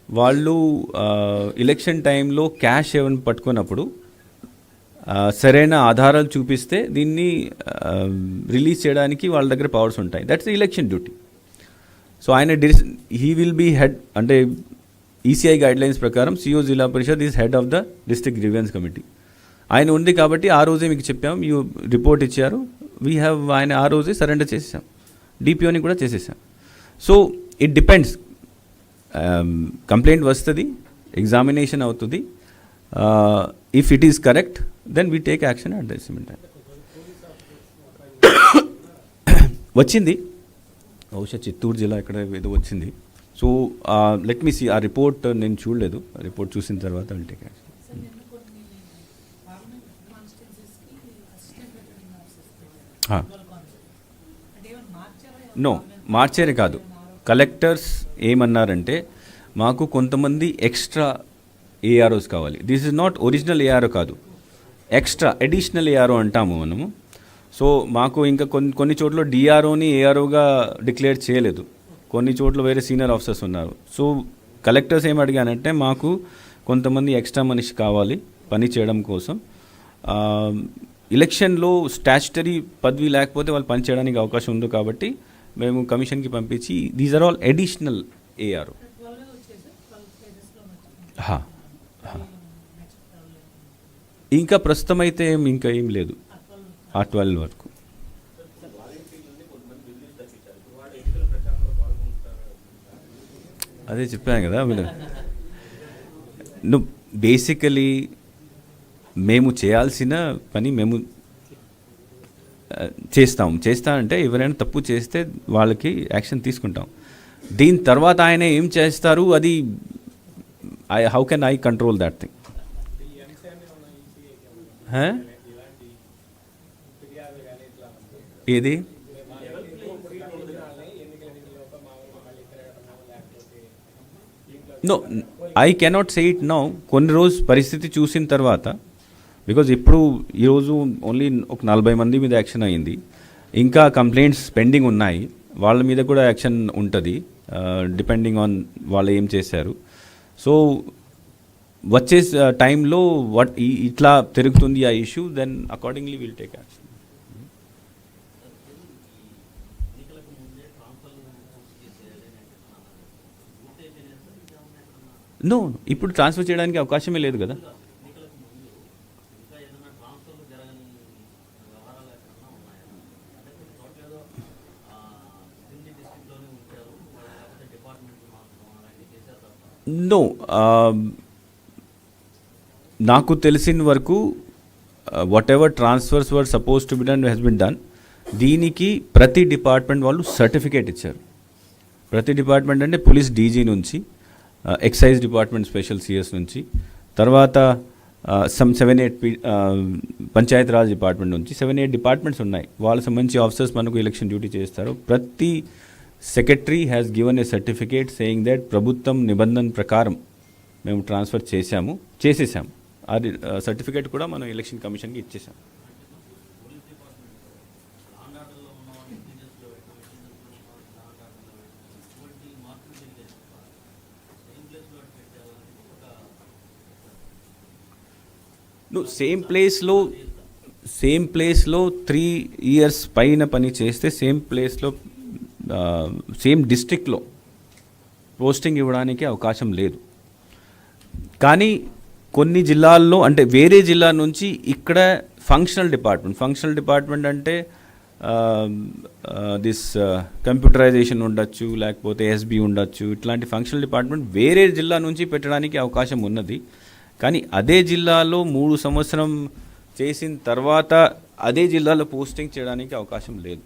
వాళ్ళు ఎలక్షన్ టైంలో క్యాష్ ఏమైనా పట్టుకున్నప్పుడు సరైన ఆధారాలు చూపిస్తే దీన్ని రిలీజ్ చేయడానికి వాళ్ళ దగ్గర పవర్స్ ఉంటాయి. That's election duty. సో ఆయన హీ విల్ బీ హెడ్, అంటే ఈసీఐ గైడ్లైన్స్ ప్రకారం CEO Zilla Parishad is head of the district grievance committee. ఆయన ఉంది కాబట్టి ఆ రోజే మీకు చెప్పాము, మీ రిపోర్ట్ ఇచ్చారు, ఆయన ఆ రోజే సరెండర్ చేసేసాం, డిపిఓని కూడా చేసేసాం. సో ఇట్ డిపెండ్స్, కంప్లైంట్ వస్తుంది, ఎగ్జామినేషన్ అవుతుంది, if it is correct then we take action at the same time. వచ్చింది బహుశా చిత్తూరు జిల్లా ఇక్కడ ఏదో వచ్చింది. సో లెట్ మీ సీ, ఆ రిపోర్ట్ నేను చూడలేదు, రిపోర్ట్ చూసిన తర్వాత విల్ టేక్ యాక్షన్. నో, మార్చేరే కాదు. కలెక్టర్స్ ఏమన్నారంటే మాకు కొంతమంది ఎక్స్ట్రా ఏఆర్ఓస్ కావాలి. This is not original ARO కాదు, ఎక్స్ట్రా అడిషనల్ ఏఆర్ఓ అంటాము మనము. సో మాకు ఇంకా కొన్ని చోట్ల డిఆర్ఓని ఏఆర్ఓగా డిక్లేర్ చేయలేదు, కొన్ని చోట్ల వేరే సీనియర్ ఆఫీసర్స్ ఉన్నారు. సో కలెక్టర్స్ ఏం అడిగానంటే మాకు కొంతమంది ఎక్స్ట్రా మనిషి కావాలి పని చేయడం కోసం. ఎలక్షన్లో స్టాచ్యుటరీ పదవి లేకపోతే వాళ్ళు పని చేయడానికి అవకాశం ఉంది కాబట్టి మేము కమిషన్కి పంపించి these are all additional ARO. ఇంకా ప్రస్తుతం అయితే ఇంకా ఏం లేదు ఆ 12 వరకు. అదే చెప్పాను కదా, నువ్వు బేసికలీ మేము చేయాల్సిన పని మేము చేస్తామంటే ఎవరైనా తప్పు చేస్తే వాళ్ళకి యాక్షన్ తీసుకుంటాం. దీని తర్వాత ఆయన ఏం చేస్తారు అది how can I control that thing. ఏది no, I cannot say it now. కొన్ని రోజు పరిస్థితి చూసిన తర్వాత, బికాజ్ ఇప్పుడు ఈరోజు ఓన్లీ ఒక 40 మంది మీద యాక్షన్ అయ్యింది, ఇంకా కంప్లైంట్స్ పెండింగ్ ఉన్నాయి, వాళ్ళ మీద కూడా యాక్షన్ ఉంటుంది డిపెండింగ్ ఆన్ వాళ్ళు ఏం చేశారు. సో వచ్చే టైంలో ఇట్లా తిరుగుతుంది ఆ issue, then accordingly will take action. No, ఇప్పుడు ట్రాన్స్ఫర్ చేయడానికి అవకాశమే లేదు కదా. నో, నాకు తెలిసిన వరకు whatever transfers were supposed to be done has been done. దీనికి ప్రతి డిపార్ట్మెంట్ వాళ్ళు సర్టిఫికేట్ ఇచ్చారు. ప్రతి డిపార్ట్మెంట్ అంటే పోలీస్ డీజీ నుంచి, ఎక్సైజ్ డిపార్ట్మెంట్ స్పెషల్ సిఎస్ నుంచి, తర్వాత 7-8 పంచాయత్ రాజ్ డిపార్ట్మెంట్ నుంచి 7-8 డిపార్ట్మెంట్స్ ఉన్నాయి. వాళ్ళకి సంబంధించి ఆఫీసర్స్ మనకు ఎలక్షన్ డ్యూటీ చేస్తారు. ప్రతి secretary has given a certificate saying that ప్రభుత్వం నిబంధన ప్రకారం మేము ట్రాన్స్ఫర్ చేసేసాము. అది సర్టిఫికేట్ కూడా మనం ఎలక్షన్ కమిషన్కి ఇచ్చేసాం. నువ్వు సేమ్ ప్లేస్లో 3 years పైన పని చేస్తే సేమ్ ప్లేస్లో సేమ్ డిస్ట్రిక్ట్లో పోస్టింగ్ ఇవ్వడానికి అవకాశం లేదు. కానీ కొన్ని జిల్లాల్లో, అంటే వేరే జిల్లా నుంచి ఇక్కడ ఫంక్షనల్ డిపార్ట్మెంట్ అంటే దిస్ కంప్యూటరైజేషన్ ఉండొచ్చు, లేకపోతే ఎస్బీ ఉండొచ్చు, ఇట్లాంటి ఫంక్షనల్ డిపార్ట్మెంట్ వేరే జిల్లా నుంచి పెట్టడానికి అవకాశం ఉన్నది. కానీ అదే జిల్లాలో 3 సంవత్సరం చేసిన తర్వాత అదే జిల్లాలో పోస్టింగ్ చేయడానికి అవకాశం లేదు.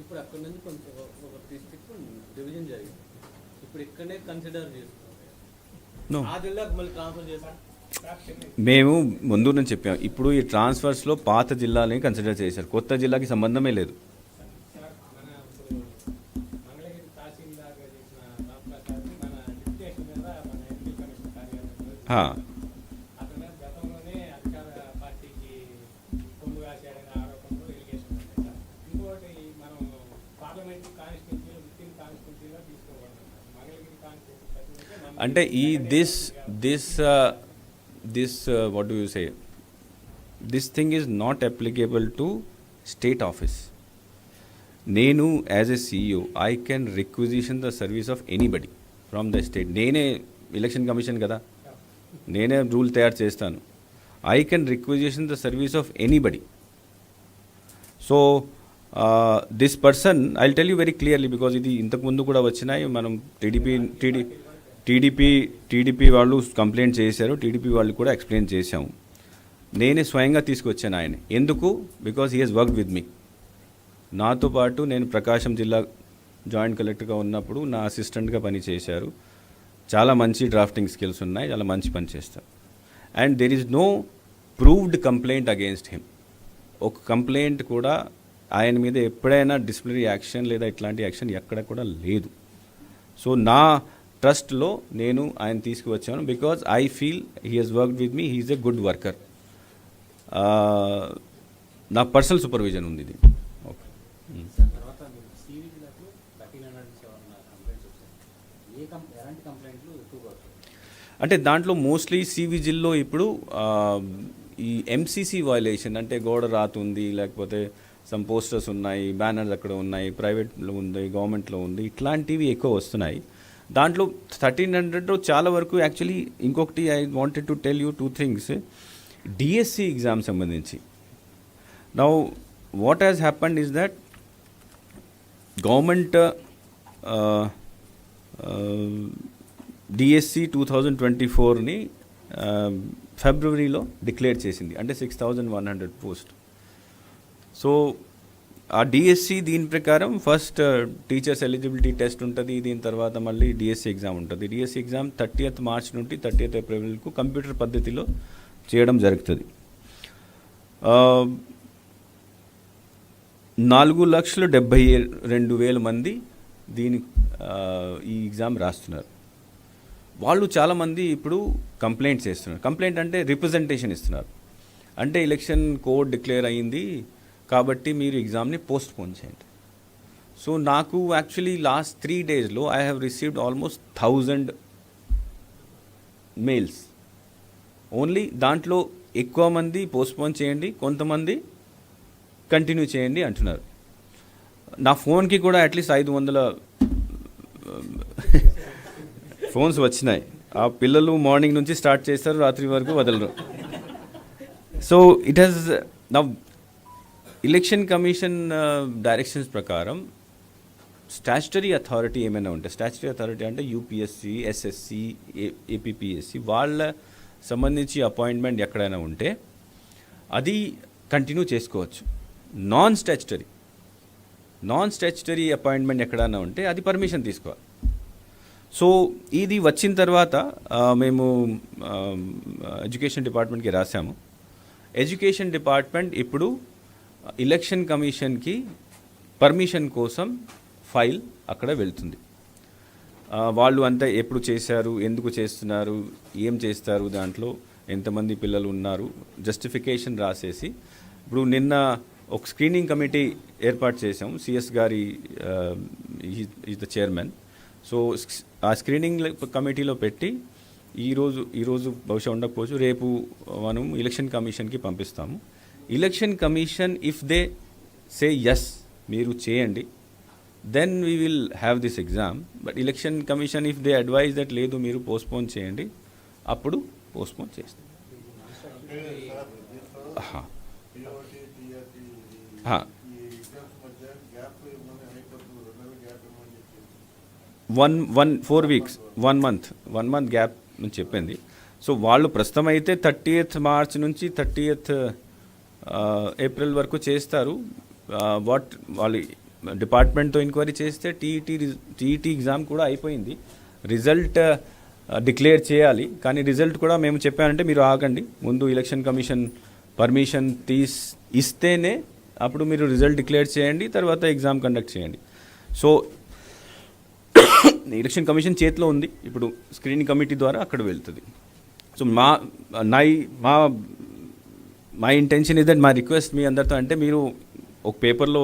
ఇప్పుడు అక్కడ నుంచి కొంచెం ఒక డిస్ట్రిక్ట్ డివిజన్ జరిగింది, ఇప్పుడు ఇక్కడనే కన్సిడర్ చేస్తున్నాం, ఆ జిల్లాకు మళ్ళీ ట్రాన్స్ఫర్ చేస్తాం. మేము ముందు నుంచి చెప్పాం, ఇప్పుడు ఈ ట్రాన్స్ఫర్స్లో పాత జిల్లాలని కన్సిడర్ చేశారు, కొత్త జిల్లాకి సంబంధమే లేదు. అంటే ఈ this what do you say, this thing is not applicable to state office. నేను as a CEO I can requisition the service of anybody from the state. నేనే ఎలక్షన్ కమిషన్ కదా, నేనే రూల్ తయారు చేస్తాను. I can requisition the service of anybody. So this person I tell you very clearly, because ఇది ఇంతకుముందు కూడా వచ్చినాయి. మనం టీడీపీ వాళ్ళు కంప్లైంట్ చేశారు, టీడీపీ వాళ్ళు కూడా ఎక్స్ప్లెయిన్ చేశాము. నేనే స్వయంగా తీసుకొచ్చాను ఆయన. ఎందుకు? Because he has worked with me. నాతో పాటు నేను ప్రకాశం జిల్లా జాయింట్ కలెక్టర్గా ఉన్నప్పుడు నా అసిస్టెంట్గా పనిచేశారు. చాలా మంచి డ్రాఫ్టింగ్ స్కిల్స్ ఉన్నాయి, చాలా మంచి పని చేస్తారు. And there is no proved complaint against him. ఒక కంప్లైంట్ కూడా ఆయన మీద ఎప్పుడైనా డిసిప్లినరీ యాక్షన్ లేదా ఇట్లాంటి యాక్షన్ ఎక్కడ కూడా లేదు. సో నా ట్రస్ట్లో నేను ఆయన తీసుకువచ్చాను because I feel he has worked with me, he is a good worker. నా పర్సనల్ సూపర్విజన్ ఉంది ఇది. ఓకే. తర్వాత మీరు సివిజిలకు 1307 కంప్లైంట్స్ వచ్చాయి. ఎలాంటి కంప్లైంట్లు ఎక్కువగా వచ్చాయి? అంటే దాంట్లో మోస్ట్లీ సివిజిల్లో ఇప్పుడు ఈ MCC వయలేషన్, అంటే గోడ రాతుంది, లేకపోతే సమ్ పోస్టర్స్ ఉన్నాయి, బ్యానర్స్ అక్కడ ఉన్నాయి, ప్రైవేట్లో ఉంది, గవర్నమెంట్లో ఉంది, ఇట్లాంటివి ఎక్కువ వస్తున్నాయి. దాంట్లో 1300 చాలా వరకు యాక్చువల్లీ. ఇంకొకటి I wanted to tell you 2 things. DSC exam సంబంధించి now what has happened is that government DSC 2024ని ఫిబ్రవరిలో డిక్లేర్ చేసింది, అంటే 6100 పోస్ట్. సో ఆ DSC దీని ప్రకారం ఫస్ట్ టీచర్స్ ఎలిజిబిలిటీ టెస్ట్ ఉంటుంది, దీని తర్వాత మళ్ళీ DSC ఎగ్జామ్ ఉంటుంది. DSC ఎగ్జామ్ 30th మార్చ్ నుండి 30th ఏప్రిల్కు కంప్యూటర్ పద్ధతిలో చేయడం జరుగుతుంది. 4,72,000 మంది ఈ ఎగ్జామ్ రాస్తున్నారు. వాళ్ళు చాలామంది ఇప్పుడు కంప్లైంట్స్ చేస్తున్నారు. కంప్లైంట్ అంటే రిప్రజెంటేషన్ ఇస్తున్నారు. అంటే ఎలక్షన్ కోడ్ డిక్లేర్ అయ్యింది కాబట్టి మీరు ఎగ్జామ్ని పోస్ట్ పోన్ చేయండి. సో నాకు యాక్చువల్లీ లాస్ట్ 3 డేస్లో I have received almost 1000 mails. Only దాంట్లో ఎక్కువ మంది పోస్ట్ పోన్ చేయండి, కొంతమంది కంటిన్యూ చేయండి అంటున్నారు. నా ఫోన్కి కూడా అట్లీస్ట్ 500 ఫోన్స్ వచ్చినాయి. ఆ పిల్లలు మార్నింగ్ నుంచి స్టార్ట్ చేస్తారు, రాత్రి వరకు వదలరు. సో ఇట్ హ్యాస్ నా ఎలక్షన్ కమిషన్ డైరెక్షన్స్ ప్రకారం స్టాచ్యుటరీ అథారిటీ ఏమైనా ఉంటే, స్టాచ్యుటరీ అథారిటీ అంటే UPSC, SSC, APPSC వాళ్ళ సంబంధించి అపాయింట్మెంట్ ఎక్కడైనా ఉంటే అది కంటిన్యూ చేసుకోవచ్చు. నాన్ స్టాచ్యుటరీ అపాయింట్మెంట్ ఎక్కడైనా ఉంటే అది పర్మిషన్ తీసుకోవాలి. సో ఇది వచ్చిన తర్వాత మేము ఎడ్యుకేషన్ డిపార్ట్మెంట్కి రాసాము. ఎడ్యుకేషన్ డిపార్ట్మెంట్ ఇప్పుడు ఎలక్షన్ కమిషన్కి పర్మిషన్ కోసం ఫైల్ అక్కడ వెళ్తుంది. వాళ్ళు అంతా ఎప్పుడు చేశారు, ఎందుకు చేస్తున్నారు, ఏం చేస్తారు, దాంట్లో ఎంతమంది పిల్లలు ఉన్నారు, జస్టిఫికేషన్ రాసేసి ఇప్పుడు నిన్న ఒక స్క్రీనింగ్ కమిటీ ఏర్పాటు చేసాము. CS గారి ఈజ్ ద చైర్మన్. సో ఆ స్క్రీనింగ్ కమిటీలో పెట్టి ఈరోజు బహుశా ఉండకపోవచ్చు, రేపు మనం ఎలక్షన్ కమిషన్కి పంపిస్తాము. Election commission if they say yes మీరు చేయండి, then we will have this exam. But election commission if they advise that లేదు మీరు పోస్ట్పోన్ చేయండి, అప్పుడు పోస్ట్పోన్ చేస్తాం. వన్ 4 weeks 1 month గ్యాప్ నుంచి చెప్పింది. సో వాళ్ళు ప్రస్తుతం అయితే 30th మార్చ్ నుంచి 30th ఏప్రిల్ వరకు చేస్తారు. వాళ్ళు డిపార్ట్మెంట్తో ఎంక్వైరీ చేస్తే టీఈటీ ఎగ్జామ్ కూడా అయిపోయింది. రిజల్ట్ డిక్లేర్ చేయాలి, కానీ రిజల్ట్ కూడా మేము చెప్పానంటే మీరు ఆగండి, ముందు ఎలక్షన్ కమిషన్ పర్మిషన్ ఇస్తేనే అప్పుడు మీరు రిజల్ట్ డిక్లేర్ చేయండి, తర్వాత ఎగ్జామ్ కండక్ట్ చేయండి. సో ఎలక్షన్ కమిషన్ చేతిలో ఉంది, ఇప్పుడు స్క్రీనింగ్ కమిటీ ద్వారా అక్కడ వెళ్తుంది. సో మా ఇంటెన్షన్ ఇస్ దట్, మా రిక్వెస్ట్ మీ అందరితో అంటే మీరు ఒక పేపర్లో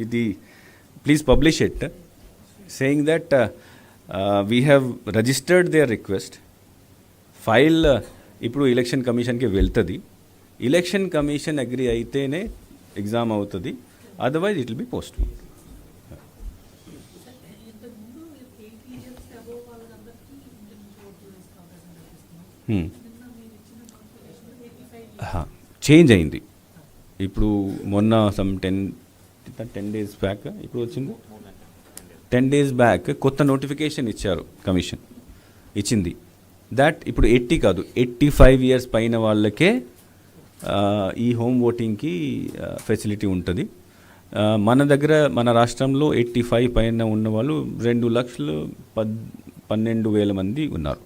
ఇది please publish it, saying that we have registered there request. File ఇప్పుడు ఎలక్షన్ కమిషన్కి వెళ్తుంది. ఎలక్షన్ కమిషన్ అగ్రి అయితేనే ఎగ్జామ్ అవుతుంది, otherwise it will be post. Change అయింది. ఇప్పుడు మొన్న సమ్ 10 days బ్యాక్ ఇప్పుడు వచ్చింది 10 days బ్యాక్ కొత్త నోటిఫికేషన్ ఇచ్చారు, కమిషన్ ఇచ్చింది. దట్ ఇప్పుడు 80 కాదు 85 years పైన వాళ్ళకే ఈ హోమ్ ఓటింగ్కి ఫెసిలిటీ ఉంటుంది. మన దగ్గర మన రాష్ట్రంలో 85 పైన ఉన్న వాళ్ళు 2,12,000 మంది ఉన్నారు.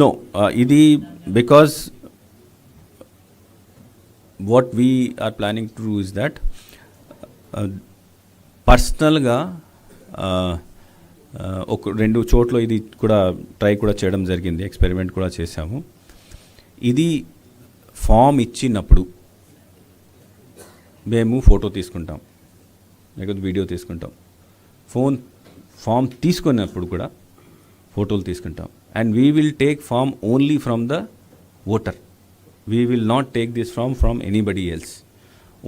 No, ఇది because what we are planning to do is that పర్సనల్గా ఒక 2 చోట్ల ఇది కూడా ట్రై కూడా చేయడం జరిగింది, ఎక్స్పెరిమెంట్ కూడా చేశాము. ఇది ఫామ్ ఇచ్చినప్పుడు మేము ఫోటో తీసుకుంటాం, లేకపోతే వీడియో తీసుకుంటాం. ఫామ్ తీసుకున్నప్పుడు కూడా ఫోటోలు తీసుకుంటాం. And we will take form only from the voter. We will not take this form from anybody else.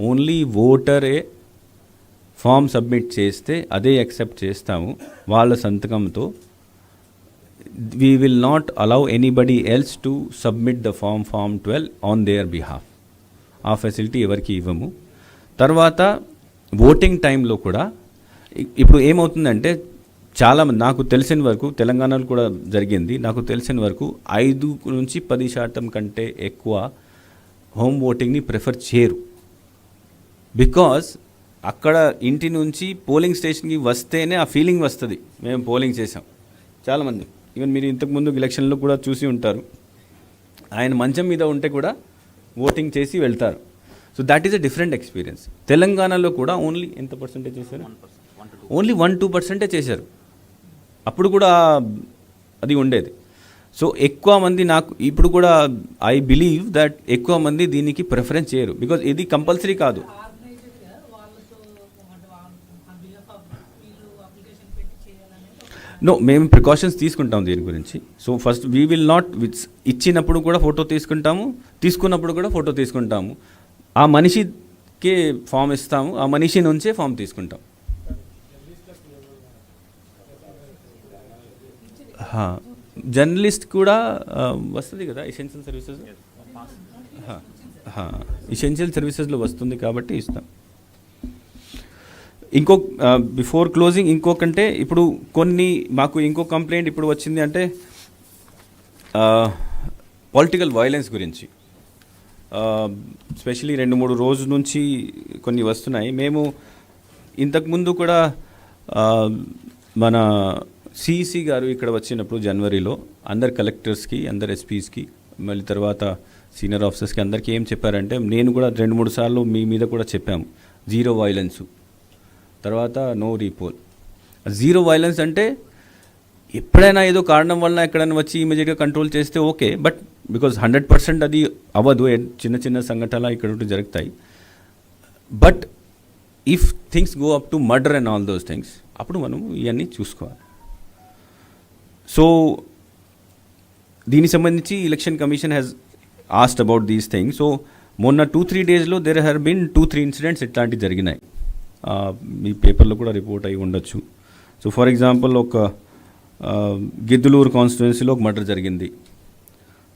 Only voter form submit చేస్తే అదే యాక్సెప్ట్ చేస్తాము వాళ్ళ సంతకంతో. We will not allow anybody else to submit the form 12 on their behalf. ఆ facility ఎవరికి ఇవ్వము. తర్వాత voting టైంలో కూడా ఇప్పుడు ఏమవుతుందంటే చాలా నాకు తెలిసిన వరకు తెలంగాణలో కూడా జరిగింది, నాకు తెలిసిన వరకు 5 నుంచి 10% కంటే ఎక్కువ హోమ్ ఓటింగ్ని ప్రిఫర్ చేయరు. బికాజ్ అక్కడ ఇంటి నుంచి పోలింగ్ స్టేషన్కి వస్తేనే ఆ ఫీలింగ్ వస్తుంది, మేము పోలింగ్ చేసాం. చాలామంది ఈవెన్ మీరు ఇంతకుముందు ఎలక్షన్లో కూడా చూసి ఉంటారు, ఆయన మంచం మీద ఉంటే కూడా ఓటింగ్ చేసి వెళ్తారు. So that is a different experience. తెలంగాణలో కూడా ఓన్లీ ఎంత పర్సెంటేజ్ చేశారు? ఓన్లీ 1-2% చేశారు. అప్పుడు కూడా అది ఉండేది. సో ఎక్కువ మంది నాకు ఇప్పుడు కూడా ఐ బిలీవ్ దట్ ఎక్కువ మంది దీనికి ప్రిఫరెన్స్ చేయరు, బికాజ్ ఇది కంపల్సరీ కాదు. నో, మేము ప్రికాషన్స్ తీసుకుంటాం దీని గురించి. So first we will not ఇచ్చినప్పుడు కూడా ఫోటో తీసుకుంటాము, తీసుకున్నప్పుడు కూడా ఫోటో తీసుకుంటాము. ఆ మనిషికే ఫామ్ ఇస్తాము, ఆ మనిషి నుంచే ఫామ్ తీసుకుంటాం. జర్నలిస్ట్ కూడా వస్తుంది కదా ఎసెన్షియల్ సర్వీసెస్, ఎసెన్షియల్ సర్వీసెస్లో వస్తుంది కాబట్టి ఇస్తాం. బిఫోర్ క్లోజింగ్ ఇంకొకంటే ఇప్పుడు మాకు ఇంకో కంప్లైంట్ ఇప్పుడు వచ్చింది అంటే పొలిటికల్ వైలెన్స్ గురించి. స్పెషలీ 2-3 రోజుల నుంచి కొన్ని వస్తున్నాయి. మేము ఇంతకుముందు కూడా మన సిఈసి గారు ఇక్కడ వచ్చినప్పుడు జనవరిలో అందరు కలెక్టర్స్కి, అందరు ఎస్పీస్కి, మళ్ళీ తర్వాత సీనియర్ ఆఫీసర్స్కి అందరికీ ఏం చెప్పారంటే, నేను కూడా 2-3 సార్లు మీ మీద కూడా చెప్పాము, 0 వైలెన్సు, తర్వాత నో రీపోల్. 0 వైలెన్స్ అంటే ఎప్పుడైనా ఏదో కారణం వలన ఎక్కడైనా వచ్చి ఇమీడియట్గా కంట్రోల్ చేస్తే ఓకే, బట్ బికాజ్ 100% అది అవ్వదు, చిన్న చిన్న సంఘటనలు ఇక్కడ జరుగుతాయి. But if things go up to murder and all those things, అప్పుడు మనం ఇవన్నీ చూసుకోవాలి. సో దీనికి సంబంధించి election commission has asked about these things. So మొన్న 2-3 డేస్లో దేర్ హ్యావ్ బీన్ 2-3 ఇన్సిడెంట్స్ ఇట్లాంటివి జరిగినాయి. మీ పేపర్లో కూడా రిపోర్ట్ అయి ఉండొచ్చు. సో ఫర్ ఎగ్జాంపుల్ ఒక గిద్దలూరు కాన్స్టిట్యుయెన్సీలో ఒక మర్డర్ జరిగింది,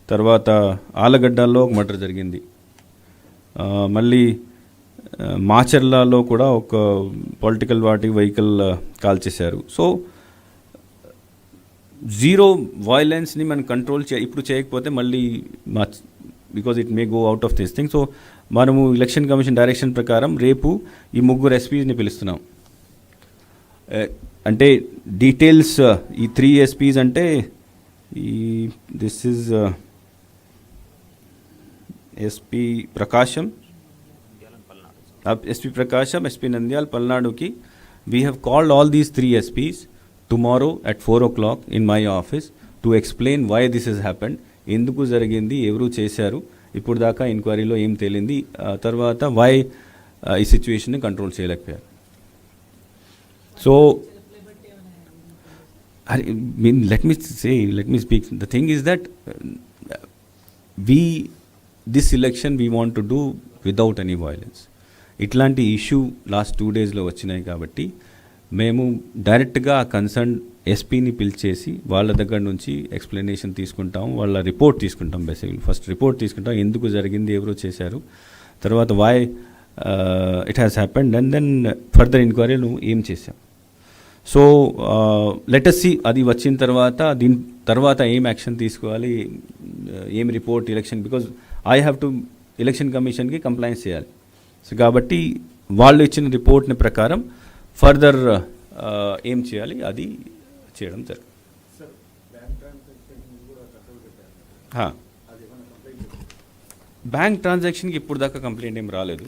తర్వాత ఆలగడ్డల్లో ఒక మర్డర్ జరిగింది, మళ్ళీ మాచర్లలో కూడా ఒక పొలిటికల్ పార్టీ వెహికల్ కాల్చేశారు. సో 0 వైలెన్స్ని మనం కంట్రోల్ ఇప్పుడు చేయకపోతే మళ్ళీ because it may go out of this thing. So మనము ఎలక్షన్ కమిషన్ డైరెక్షన్ ప్రకారం రేపు ఈ 3 ఎస్పీస్ని పిలుస్తున్నాం. అంటే డీటెయిల్స్ ఈ 3 ఎస్పీస్ అంటే this is SP Prakasam, SP Prakasham, SP Nandyal, Palnaduki. We have called all these 3 SPs tomorrow at 4 o'clock in my office to explain why this has happened. ఎందుకు జరిగింది, ఎవరు చేశారు, ఇప్పుడు దాకా ఎంక్వైరీలో ఏం తేలింది, తర్వాత వై ఈ సిచ్యువేషన్ని కంట్రోల్ చేయలేకపోయారు. So let me speak. The thing is that this election we want to do without any violence. ఇట్లాంటి ఇష్యూ లాస్ట్ 2 daysలో వచ్చినాయి కాబట్టి మేము డైరెక్ట్గా కన్సర్న్ ఎస్పీని పిలిచేసి వాళ్ళ దగ్గర నుంచి ఎక్స్ప్లెనేషన్ తీసుకుంటాం, వాళ్ళ రిపోర్ట్ తీసుకుంటాం. బేసిక్లీ ఫస్ట్ రిపోర్ట్ తీసుకుంటాం, ఎందుకు జరిగింది, ఎవరు చేశారు, తర్వాత why it has happened, and then further ఎంక్వైరీలు ఏం చేశాం. సో లెట్ us see అది వచ్చిన తర్వాత దీని తర్వాత ఏం యాక్షన్ తీసుకోవాలి, ఏం report election, because I have to election కమిషన్కి కంప్లైంట్స్ చేయాలి. సో కాబట్టి వాళ్ళు ఇచ్చిన రిపోర్ట్ని ప్రకారం ఫర్దర్ ఏం చేయాలి అది చేయడం జరుగుతుంది. బ్యాంక్ ట్రాన్సాక్షన్కి ఇప్పుడు దాకా కంప్లైంట్ ఏం రాలేదు,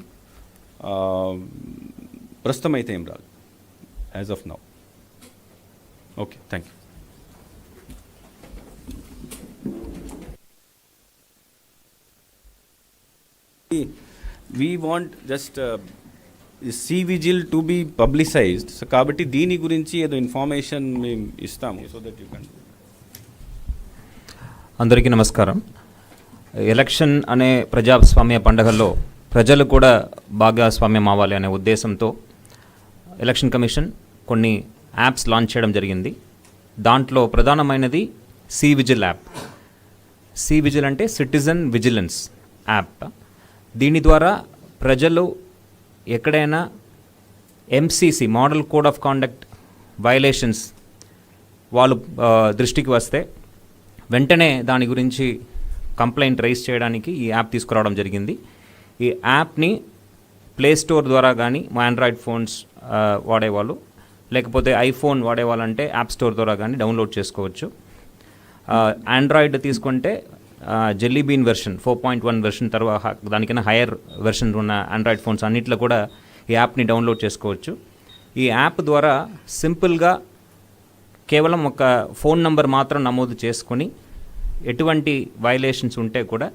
ప్రస్తుతం అయితే ఏం రాలేదు as of now. Okay, thank you. We want just C-Vigil to be publicized. So కాబట్టి దీని గురించి ఏదో ఇన్ఫర్మేషన్ మేము ఇస్తాము, సో దట్ యూ కెన్. అందరికీ నమస్కారం. ఎలక్షన్ అనే ప్రజాస్వామ్య పండుగల్లో ప్రజలు కూడా భాగస్వామ్యం అవ్వాలి అనే ఉద్దేశంతో ఎలక్షన్ కమిషన్ కొన్ని యాప్స్ లాంచ్ చేయడం జరిగింది. దాంట్లో ప్రధానమైనది C-Vigil యాప్. C-Vigil అంటే సిటిజన్ విజిలెన్స్ యాప్. దీని ద్వారా ప్రజలు ఎక్కడైనా MCC model code of conduct violations వాళ్ళు దృష్టికి వస్తే వెంటనే దాని గురించి కంప్లైంట్ రైజ్ చేయడానికి ఈ యాప్ తీసుకురావడం జరిగింది. ఈ యాప్ని ప్లే స్టోర్ ద్వారా కానీ మా ఆండ్రాయిడ్ ఫోన్స్ వాడేవాళ్ళు, లేకపోతే ఐఫోన్ వాడేవాళ్ళంటే యాప్ స్టోర్ ద్వారా కానీ డౌన్లోడ్ చేసుకోవచ్చు. ఆండ్రాయిడ్ తీసుకుంటే జెల్లీ బీన్ వెర్షన్ 4.1 వెర్షన్ తర్వాత దానికన్నా హైయర్ వెర్షన్ ఉన్న ఆండ్రాయిడ్ ఫోన్స్ అన్నిట్లో కూడా ఈ యాప్ని డౌన్లోడ్ చేసుకోవచ్చు. ఈ యాప్ ద్వారా సింపుల్గా కేవలం ఒక ఫోన్ నంబర్ మాత్రం నమోదు చేసుకొని ఎటువంటి వైలేషన్స్ ఉంటే కూడా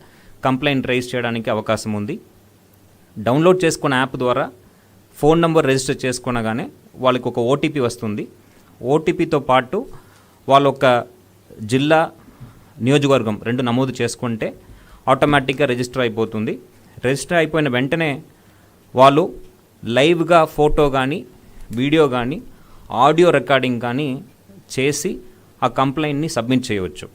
కంప్లైంట్ రైజ్ చేయడానికి అవకాశం ఉంది. డౌన్లోడ్ చేసుకున్న యాప్ ద్వారా ఫోన్ నంబర్ రిజిస్టర్ చేసుకునగానే వాళ్ళకి ఒక OTP వస్తుంది. OTPతో పాటు వాళ్ళ ఒక జిల్లా, నియోజకవర్గం 2 నమోదు చేసుకుంటే ఆటోమేటిక్గా రిజిస్టర్ అయిపోతుంది. రిజిస్టర్ అయిపోయిన వెంటనే వాళ్ళు లైవ్గా ఫోటో కానీ, వీడియో కానీ, ఆడియో రికార్డింగ్ కానీ చేసి ఆ కంప్లైంట్ని సబ్మిట్ చేయవచ్చు.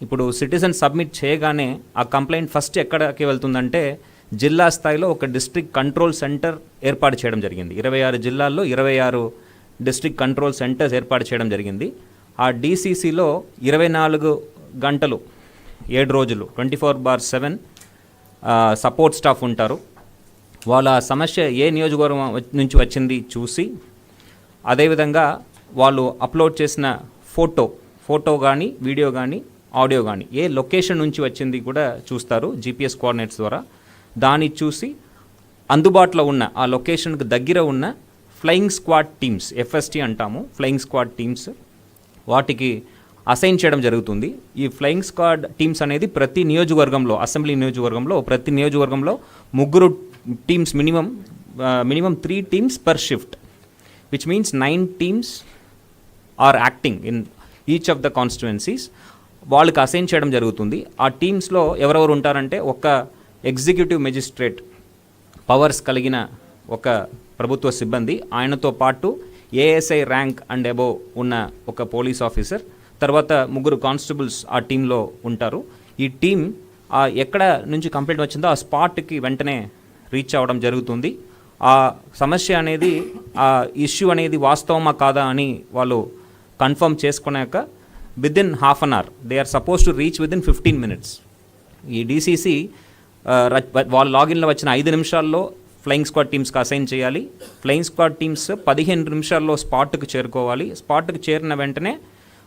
ఇప్పుడు సిటిజన్ సబ్మిట్ చేయగానే ఆ కంప్లైంట్ ఫస్ట్ ఎక్కడికి వెళ్తుందంటే జిల్లా స్థాయిలో ఒక డిస్ట్రిక్ట్ కంట్రోల్ సెంటర్ ఏర్పాటు చేయడం జరిగింది. 26 జిల్లాల్లో 26 డిస్ట్రిక్ట్ కంట్రోల్ సెంటర్స్ ఏర్పాటు చేయడం జరిగింది. ఆ DCCలో 24 గంటలు 7 రోజులు 24/7 సపోర్ట్ స్టాఫ్ ఉంటారు. వాళ్ళ సమస్య ఏ నియోజకవర్గం నుంచి వచ్చింది చూసి, అదేవిధంగా వాళ్ళు అప్లోడ్ చేసిన ఫోటో కానీ, వీడియో కానీ, ఆడియో కానీ ఏ లొకేషన్ నుంచి వచ్చింది కూడా చూస్తారు GPS కోఆర్డినేట్స్ ద్వారా. దాన్ని చూసి అందుబాటులో ఉన్న ఆ లొకేషన్కి దగ్గర ఉన్న ఫ్లయింగ్ స్క్వాడ్ టీమ్స్, FST అంటాము, ఫ్లయింగ్ స్క్వాడ్ టీమ్స్, వాటికి అసైన్ చేయడం జరుగుతుంది. ఈ ఫ్లయింగ్ స్క్వాడ్ టీమ్స్ అనేది ప్రతి నియోజకవర్గంలో, అసెంబ్లీ నియోజకవర్గంలో ప్రతి నియోజకవర్గంలో 3 teams, minimum 3 teams per shift, which means 9 teams are acting in each of the constituencies. వాళ్ళకి అసైన్ చేయడం జరుగుతుంది. ఆ టీమ్స్లో ఎవరెవరు ఉంటారంటే ఒక ఎగ్జిక్యూటివ్ మెజిస్ట్రేట్ పవర్స్ కలిగిన ఒక ప్రభుత్వ సిబ్బంది, ఆయనతో పాటు ASI ర్యాంక్ అండ్ అబోవ్ ఉన్న ఒక పోలీస్ ఆఫీసర్, తర్వాత 3 కానిస్టేబుల్స్ ఆ టీంలో ఉంటారు. ఈ టీం ఎక్కడ నుంచి కంప్లైంట్ వచ్చిందో ఆ స్పాట్కి వెంటనే రీచ్ అవ్వడం జరుగుతుంది. ఆ సమస్య అనేది, ఆ ఇష్యూ అనేది వాస్తవమా కాదా అని వాళ్ళు కన్ఫర్మ్ చేసుకున్నాక within half an hour they are supposed to reach within 15 minutes. ఈ DCC వాళ్ళ లాగిన్లో వచ్చిన 5 నిమిషాల్లో ఫ్లయింగ్ స్క్వాడ్ టీమ్స్కి అసైన్ చేయాలి. ఫ్లయింగ్ స్క్వాడ్ టీమ్స్ 15 నిమిషాల్లో స్పాట్కి చేరుకోవాలి. స్పాట్కి చేరిన వెంటనే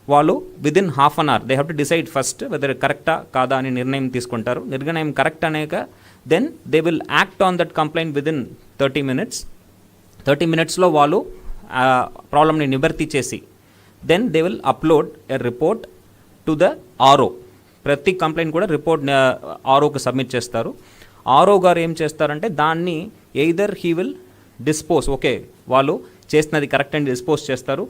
వాళ్ళు within half an hour they have to decide first whether కరెక్టా కాదా అని నిర్ణయం తీసుకుంటారు. నిర్ణయం కరెక్ట్ అనేక then they will act on that complaint within 30 minutes. 30 minutesలో వాళ్ళు ప్రాబ్లమ్ని నివర్తి చేసి then they will upload a report to the RO. ప్రతి కంప్లైంట్ కూడా రిపోర్ట్ ఆర్ఓకి సబ్మిట్ చేస్తారు. ఆర్ఓ గారు ఏం చేస్తారంటే దాన్ని either he will dispose, okay వాళ్ళు చేసినది కరెక్ట్ అని డిస్పోజ్ చేస్తారు,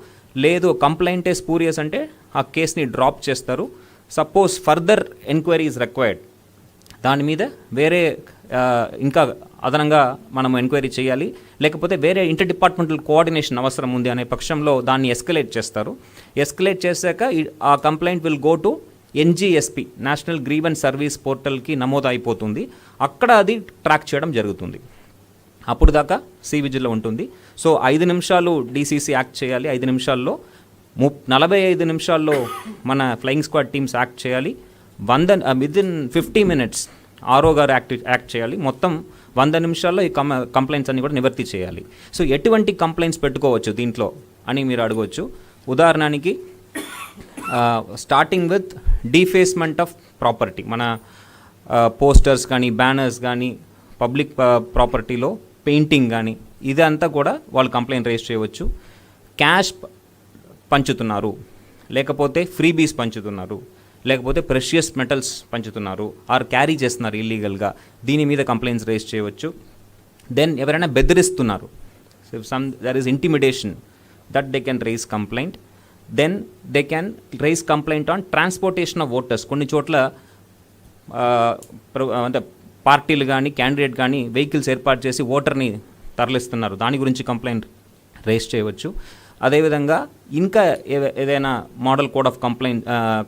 లేదు కంప్లైంటే స్పూరియస్ అంటే ఆ కేసుని డ్రాప్ చేస్తారు. Suppose further enquiry is required, దాని మీద వేరే ఇంకా అదనంగా మనం ఎంక్వైరీ చేయాలి, లేకపోతే వేరే ఇంటర్ డిపార్ట్మెంటల్ కోఆర్డినేషన్ అవసరం ఉంది అనే పక్షంలో దాన్ని ఎస్కలేట్ చేస్తారు. ఎస్కలేట్ చేశాక ఆ కంప్లైంట్ విల్ గో టు ఎన్జిఎస్పి, నేషనల్ గ్రీవెన్స్ సర్వీస్ పోర్టల్కి నమోదు అయిపోతుంది. అక్కడ అది ట్రాక్ చేయడం జరుగుతుంది. అప్పుడు దాకా సివిజిల్లో ఉంటుంది. సో 5 నిమిషాలు డీసీసీ యాక్ట్ చేయాలి, 5 నిమిషాల్లో 45 నిమిషాల్లో మన ఫ్లయింగ్ స్క్వాడ్ టీమ్స్ యాక్ట్ చేయాలి, విదిన్ 50 minutes ఆర్ఓ గారు యాక్ట్ చేయాలి. మొత్తం 100 నిమిషాల్లో ఈ కంప్లైంట్స్ అన్ని కూడా నివర్తి చేయాలి. సో ఎటువంటి కంప్లైంట్స్ పెట్టుకోవచ్చు దీంట్లో అని మీరు అడగవచ్చు. ఉదాహరణకి స్టార్టింగ్ విత్ డీఫేస్మెంట్ ఆఫ్ ప్రాపర్టీ, మన పోస్టర్స్ కానీ బ్యానర్స్ కానీ పబ్లిక్ ప్రాపర్టీలో పెయింటింగ్ కానీ ఇదంతా కూడా వాళ్ళు కంప్లైంట్ రేజ్ చేయవచ్చు. క్యాష్ పంచుతున్నారు, లేకపోతే ఫ్రీబీస్ పంచుతున్నారు, లేకపోతే ప్రెషియస్ మెటల్స్ పంచుతున్నారు, ఆర్ క్యారీ చేస్తున్నారు ఇల్లీగల్గా, దీని మీద కంప్లైంట్స్ రేజ్ చేయవచ్చు. దెన్ ఎవరైనా బెదిరిస్తున్నారు, there is intimidation, that they can raise complaint. Then they can raise complaint on transportation of voters. కొన్ని చోట్ల అంటే పార్టీలు కానీ క్యాండిడేట్ కానీ వెహికల్స్ ఏర్పాటు చేసి ఓటర్ని తరలిస్తున్నారు, దాని గురించి కంప్లైంట్ రేజ్ చేయవచ్చు. అదేవిధంగా ఇంకా ఏదైనా మోడల్ కోడ్ ఆఫ్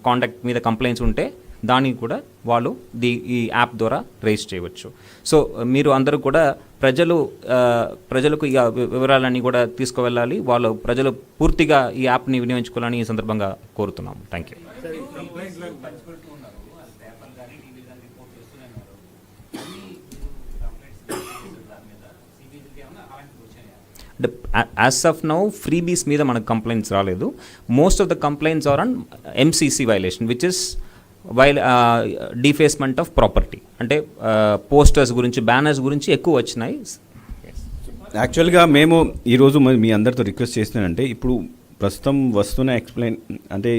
కాండక్ట్ మీద కంప్లైంట్స్ ఉంటే దానికి కూడా వాళ్ళు ఈ యాప్ ద్వారా రేజ్ చేయవచ్చు. సో మీరు అందరూ కూడా ప్రజలకు ఈ వివరాలన్నీ కూడా తీసుకువెళ్ళాలి, ప్రజలు పూర్తిగా ఈ యాప్ని వినియోగించుకోవాలని ఈ సందర్భంగా కోరుతున్నాము. Thank you. As of now freebies మీద మనకు కంప్లైంట్స్ రాలేదు. Most of the complaints are on MCC violation, which is defacement of property. అంటే పోస్టర్స్ గురించి బ్యానర్స్ గురించి ఎక్కువ వచ్చినాయి. యాక్చువల్గా మేము ఈరోజు మీ అందరితో రిక్వెస్ట్ చేస్తున్నానంటే, ఇప్పుడు ప్రస్తుతం వస్తున్న అంటే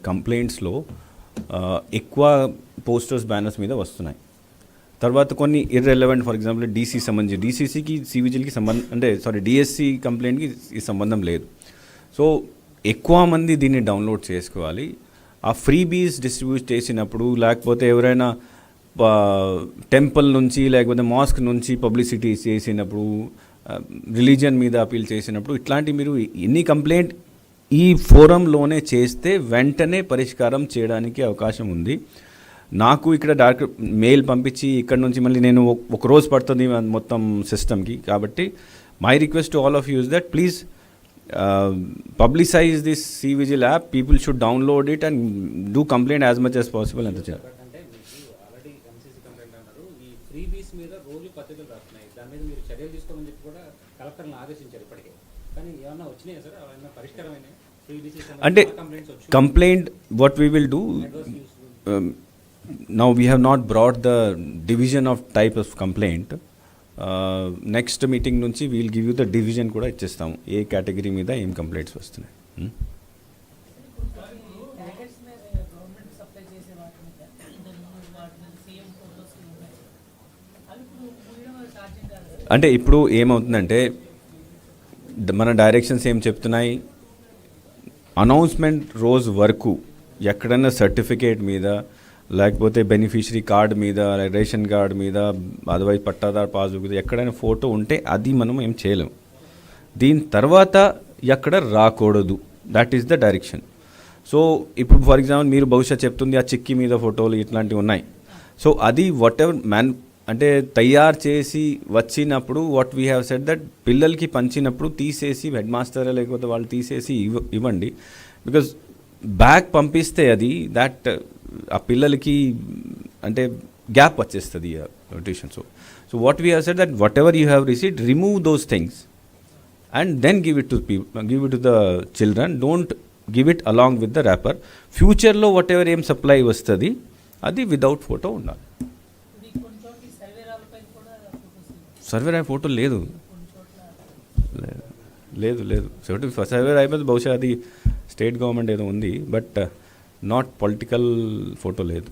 కంప్లైంట్స్లో ఎక్కువ పోస్టర్స్ బ్యానర్స్ మీద వస్తున్నాయి. తర్వాత కొన్ని ఇర్రెలవెంట్, ఫర్ ఎగ్జాంపుల్ డీసీసీకి సివిజిల్కి డిఎస్సి కంప్లైంట్కి ఈ సంబంధం లేదు. సో ఎక్కువ మంది దీన్ని డౌన్లోడ్ చేసుకోవాలి. ఆ ఫ్రీబీస్ డిస్ట్రిబ్యూట్ చేసినప్పుడు, లేకపోతే ఎవరైనా టెంపుల్ నుంచి లేకపోతే మాస్క్ నుంచి పబ్లిసిటీ చేసినప్పుడు, రిలీజియన్ మీద అపీల్ చేసినప్పుడు, ఇట్లాంటి మీరు ఎన్ని కంప్లైంట్ ఈ ఫోరంలోనే చేస్తే వెంటనే పరిష్కారం చేయడానికి అవకాశం ఉంది. నాకు ఇక్కడ డైరెక్ట్ మెయిల్ పంపించి ఇక్కడ నుంచి మళ్ళీ నేను ఒక రోజు పడుతుంది మొత్తం సిస్టమ్కి. కాబట్టి my request to all of use that please publicize this CVGIL app. People should download it and do complaint as much as possible. అంటే మీకు ఆల్రెడీ ఎంసీసీ కంప్లైంట్ అన్నారు, ఈ ఫ్రీబీస్ మీద రోజు పత్రికలు రాస్తున్నాయి, దాని మీద మీరు చర్యలు తీసుకోమని చెప్పి కూడా కలెక్టర్ని ఆదేశించారు ఇప్పటికే. కానీ ఏమన్నా వచ్చినాయా సార్, ఏమన్నా పరిష్కారమైన అంటే complaint what we will do now, we have not brought the division of type of complaint. Next meeting నుంచి we'll give you the division కూడా ఇచ్చేస్తాము, ఏ కేటగిరీ మీద ఏం కంప్లైంట్స్ వస్తున్నాయి. అంటే ఇప్పుడు ఏమవుతుందంటే మన డైరెక్షన్స్ ఏం చెప్తున్నాయి, అనౌన్స్మెంట్ రోజు వరకు ఎక్కడైనా సర్టిఫికేట్ మీద, లేకపోతే బెనిఫిషరీ కార్డ్ మీద, రేషన్ కార్డ్ మీద, అదర్వైజ్ పట్టాదారు పాస్బుక్ మీద ఎక్కడైనా ఫోటో ఉంటే అది మనం ఏం చేయలేము. దీని తర్వాత ఎక్కడ రాకూడదు, that is the direction. So ఇప్పుడు ఫర్ ఎగ్జాంపుల్ మీరు బహుశా చెప్తుంది ఆ చిక్కీ మీద ఫోటోలు ఇట్లాంటివి ఉన్నాయి. సో అది వాట్ ఎవర్ అంటే తయారు చేసి వచ్చినప్పుడు what we have said that పిల్లలకి పంచినప్పుడు తీసేసి హెడ్ మాస్టర్ లేకపోతే వాళ్ళు తీసేసి ఇవ్వండి. బికాజ్ బ్యాక్ పంపిస్తే అది దట్ ఆ పిల్లలకి అంటే గ్యాప్ వచ్చేస్తుంది tuition. So what we have said that whatever you have received, remove those things and then give it to the children. Don't give it along with the wrapper. ఫ్యూచర్లో whatever ఏం supply వస్తుంది అది without photo ఉండాలి. Survey రాయ్ photo లేదు. లేదు లేదు survey Roy మీద బహుశా అది స్టేట్ గవర్నమెంట్ ఏదో ఉంది, బట్ నాట్ పొలిటికల్ ఫోటో లేదు.